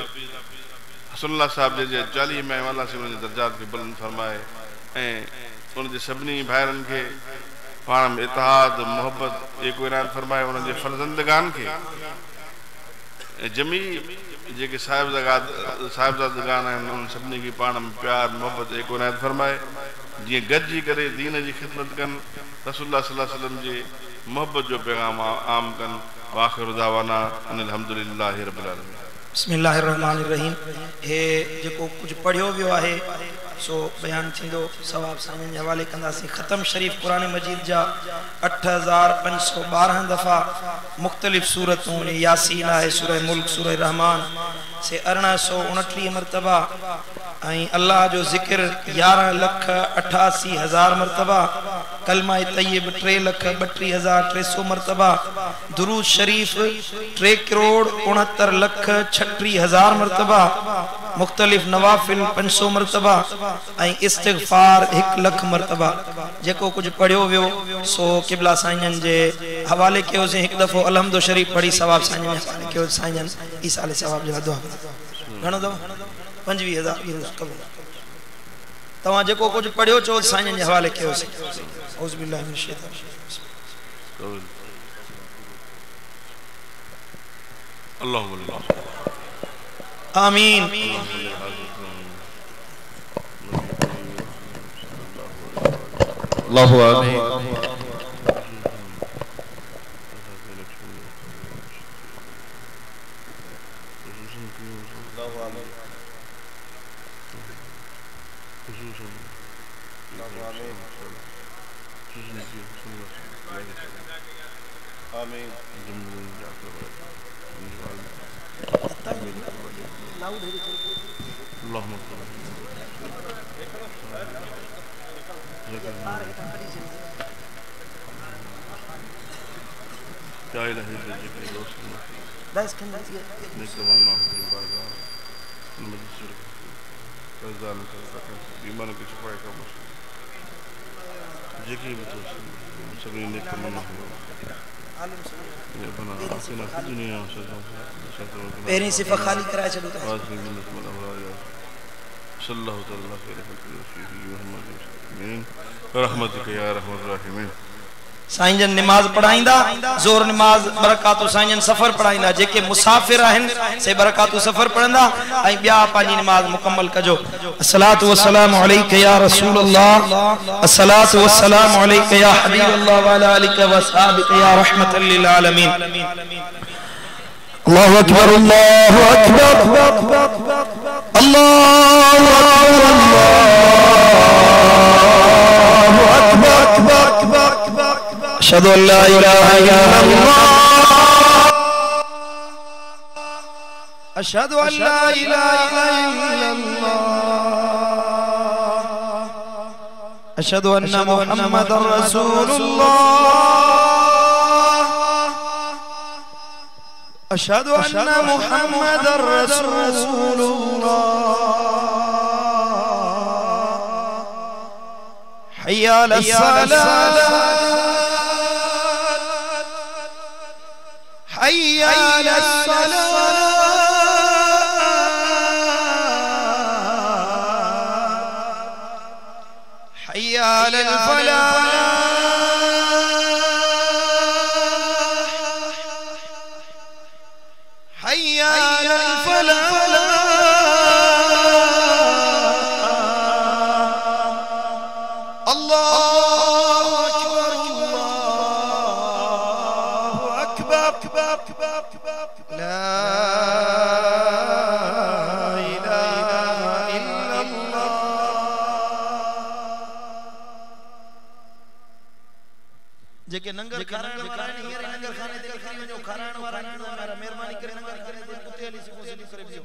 हसनुल्लाह साहब जे 40 में अल्लाह से उनजे दर्जात खे बुलंद फरमाए ऐं उनजे सभिनी भाइरनि खे पाण में इतिहाद मोहब्बत एको इनायत फरमाए उन्हनि जे फर्ज़ंदगान खे जमी जेके साहिबज़ादगान आहिनि उन्हनि सभिनी खे पाण में प्यार मोहब्बत एको इनायत फरमाए जीअं गॾिजी करे दीन जी ख़िदमत कनि रसूलुल्लाह सल्लल्लाहु अलैहि वसल्लम जे मोहब्बत जो पैगाम आम कनि वाखिर दावाना अनिल हम्दुलिल्लाहि रब्बिल आलमीन बिस्मिल्लाहिर्रहमानिर्रहीम हे जेको कुझु पढ़ियो वियो आहे सो बयान थींदो सवाब साईं जे हवाले कंदासीं। ख़तम शरीफ कुरान मजीद जा 8512 दफ़ा मुख्तलिफ सूरतूं यासीन है, सूरह मुल्क, सूरह रहमान से 1829 मरतबा ऐं अल्लाह जो ज़िक्र 11,88,000 मरतबा, कलमा तय्यब 3,32,300 मरतबा, दुरूद शरीफ 3,69,36,000 मरतबा, मुख्तलिफ नवाफिल 500 मरतबा ऐं इस्तिग़फ़ार 1,00,000 मरतबा। जेको कुछ पढ़ियो वियो सो क़िबला साईं जे हवाले कयोसीं। हिकु दफ़ो अलहम्दो शरीफ पढ़ी सवाब साईं जे हवाले कयो। साईं ई साल सवाब जो दुआ घणो अथव 25,000 तव्हां जेको कुछ पढ़ियो चओ साईं जे हवाले कयोसीं। औज़ु बिल्लाहि मिनश शैतानिर रजीम। अल्लाहुम्मा आमीन। अल्लाहु आमीन। पेरी सिफ़ा खाली कराए छॾो साईं जन निमाज पढ़ाईंदा, ज़ोर निमाज बरकातु साईं जन सफ़र पढ़ाईंदा। जेके मुसाफ़िर आहिनि से बरकातु सफ़र पढ़ंदा ऐं ॿिया पंहिंजी निमाज मुकम्मल कजो। अस्सलातु वस्सलामु अलैका या रसूल अल्लाह, अस्सलातु वस्सलामु अलैका या हबीब अल्लाह व अला आलिका व अस्हाबिका या रहमतल लिल आलमीन। अल्लाहु अकबर, अल्लाहु अकबर, अल्लाहु अकबर, अशहदु अल्ला इलाहा इल्लल्लाह, अशहदु अल्ला इलाहा इल्लल्लाह, अशहदु अन्ना मुहम्मदर रसूलुल्लाह, अशहदु अन्ना मुहम्मदर रसूलुल्लाह। हय्या अलस सलात, हय्या अलस सलात, हय्या अलल फलाह, हय्या अलल फलाह। अल्लाहु अकबर, अल्लाहु अकबर, ला इलाहा इल्लल्लाह। जेके नंगर खाराइण वारा आहिनि हींअर नंगर खाने ते निकिरी वञो। खाराइण वारा आहिनि मेरा महिरबानी करे नंगर खाने ते उते हली सघो सॼी करे बियो।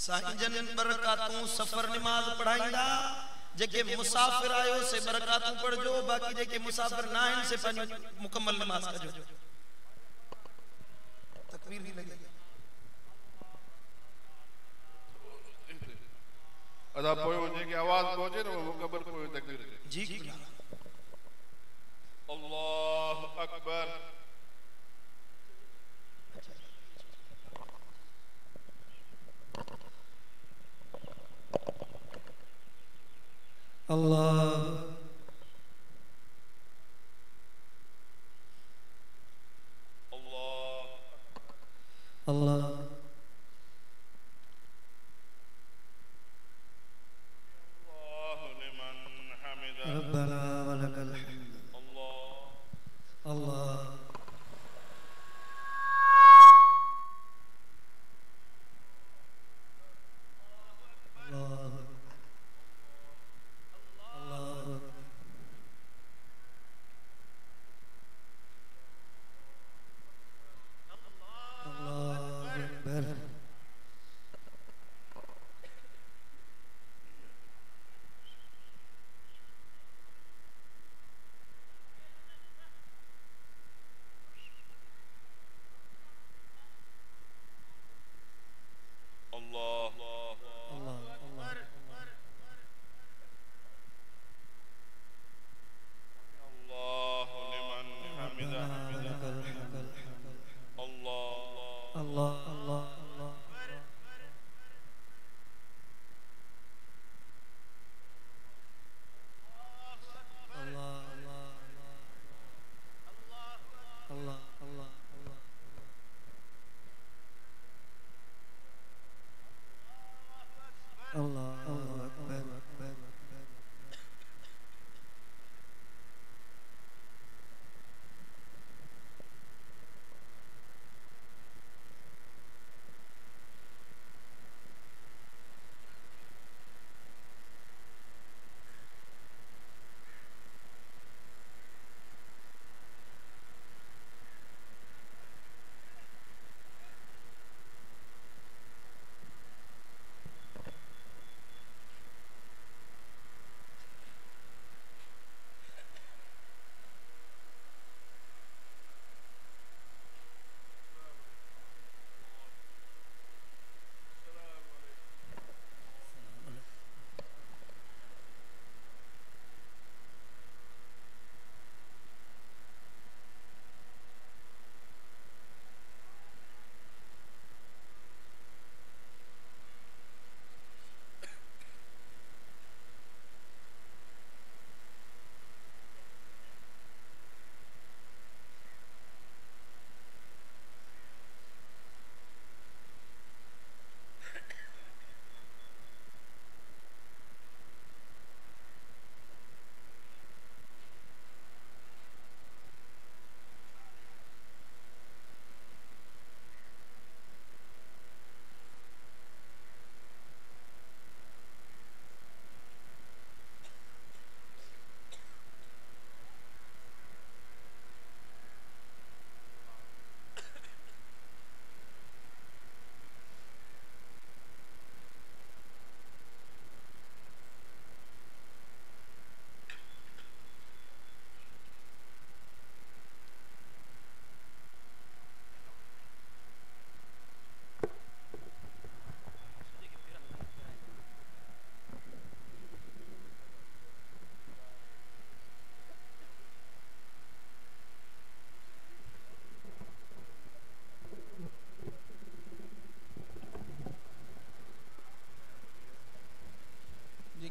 साईं जन बरकातूं सफ़र निमाज पढ़ाईंदा। जेके मुसाफिर आयो से बरकातूं पढ़जो, बाकी जेके मुसाफिर ना आहिनि से पंहिंजी मुकम्मल निमाज कजो। तकबीर भी लगी अदा पोयो जेके आवाज पहुंचे न वो मुकब्बर पोयो तकबीर जी। अल्लाहु अकबर, अल्लाह अल्लाह रब्बना वलकल हम्द। अल्लाह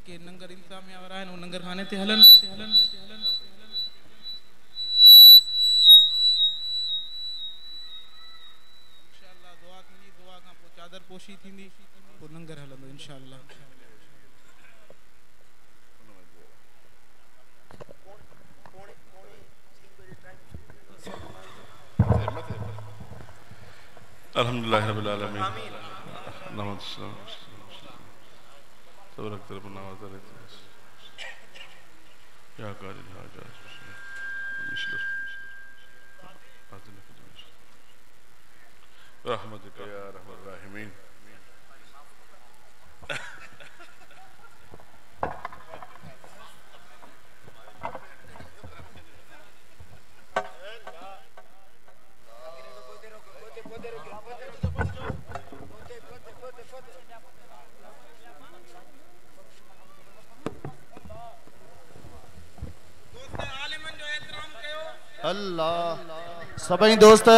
जेके नंगर इंतजामिया वारा आहिनि नंगर खाने ते हलन इंशाअल्लाह दुआ कंदी दुआ खां पोइ चादर पोशी थींदी पोइ नंगर हलंदो इंशाअल्लाह अल्हम्दुलिल्लाह रब्बिल आलमीन नमः तबरक रब्बना व तआला या कादिर हाजा मिशल रहमतिक या रहमर राहिमीन अल्लाह सभई दोस्त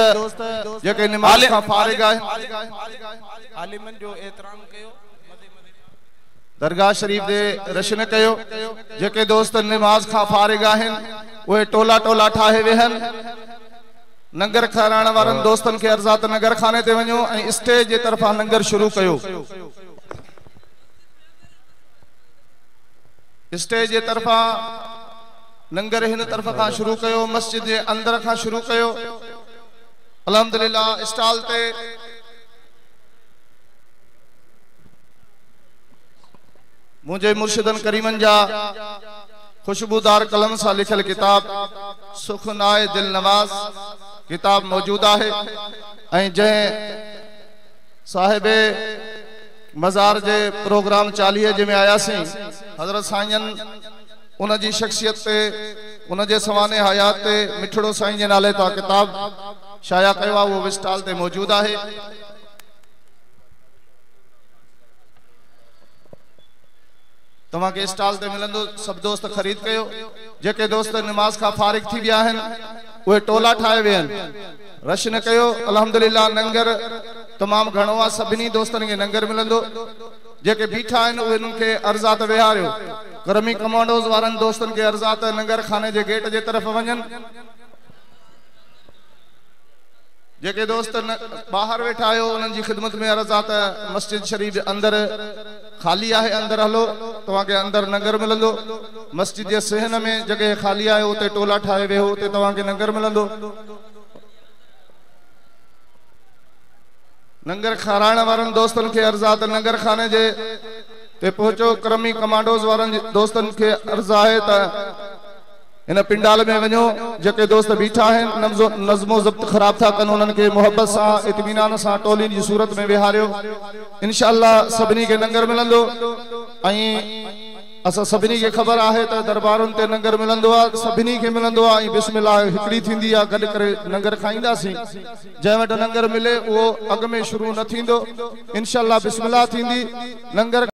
जेके नमाज खां फारिग आहिनि आलिमन जो एहतराम कयो दरगाह शरीफ दे रशन कयो जेके दोस्त नमाज खां फारिग आहिनि उहे टोला टोला ठाहे वेहन नंगर खाराइण वारनि दोस्तनि खे अर्ज़ा त नंगर खाने ते वञो ऐं स्टेज जे तरफ़ां लंगर शुरू कयो स्टेज जे तरफ़ां लंगर हिन तरफ खां शुरू कयो मस्जिद जे अंदर खां शुरू कयो अल्हम्दुलिल्लाह स्टॉल ते मुझे मुर्शिदन करीमन जा खुशबूदार कलम सां लिखल किताब सुखनाए दिल नवाज किताब मौजूद है ऐं जंहिं साहिबे मज़ार जे प्रोग्राम 40 में आयासीं हज़रत साईं उन जी शख्सियत ते उन जे सवाने हयात ते मिठड़ो साईं जे नाले ता किताब शाया कयो आहे वो स्टॉल ते मौजूद है तव्हां के स्टॉल ते मिलंदो सब दोस्त खरीद कयो जेके दोस्त नमाज का फारिग थी विया आहिनि उहे टोला ठाहे विया आहिनि रश न कयो अल्हम्दुलिल्लाह नंगर तमाम घणो आहे सभिनी दोस्तनि खे नंगर मिलंदो जेके बीठा आहिनि उन्हनि खे अर्ज़ा त विहारियो करमी कमांडोज वारनि दोस्तनि खे अर्ज़ा त नंगर खाने जे गेट जे तरफ़ वञनि जेके दोस्त ॿाहिरि वेठा आहियो उन्हनि जी ख़िदमत में अर्ज़ा त मस्जिद शरीफ जे अंदर खाली आहे अंदर हलो तव्हांखे अंदर नंगर मिलंदो मस्जिद जे सहन में जगह खाली आहे उते टोला ठाहे वेहो उते तव्हांखे नंगर मिलंदो नंगर खाराइण वारनि दोस्तनि खे अर्ज़ा त नंगर खाने जे ते पहुचो करमी कमांडोज वारनि दोस्तनि खे अर्ज़ा आहे त इन पिंडाल में वञो जेके दोस्त बीठा आहिनि नज़्मो ज़ब्त ख़राब था कनि उन्हनि खे मोहब्बत सां इत्मीनान सां टोली जी सूरत में विहारियो इंशाअल्लाह सभिनी खे नंगर मिलंदो ऐं असां सभिनी खे ख़बर आहे त दरबारुनि ते नंगर मिलंदो आहे सभिनी खे मिलंदो आहे ऐं बिस्मिल्लाह हिकिड़ी थींदी आहे गॾु करे नंगर खाईंदासीं जंहिं वटि नंगर मिले उहो अॻ में शुरू न थींदो इंशाअल्लाह बिस्मिल्लाह थींदी लंगर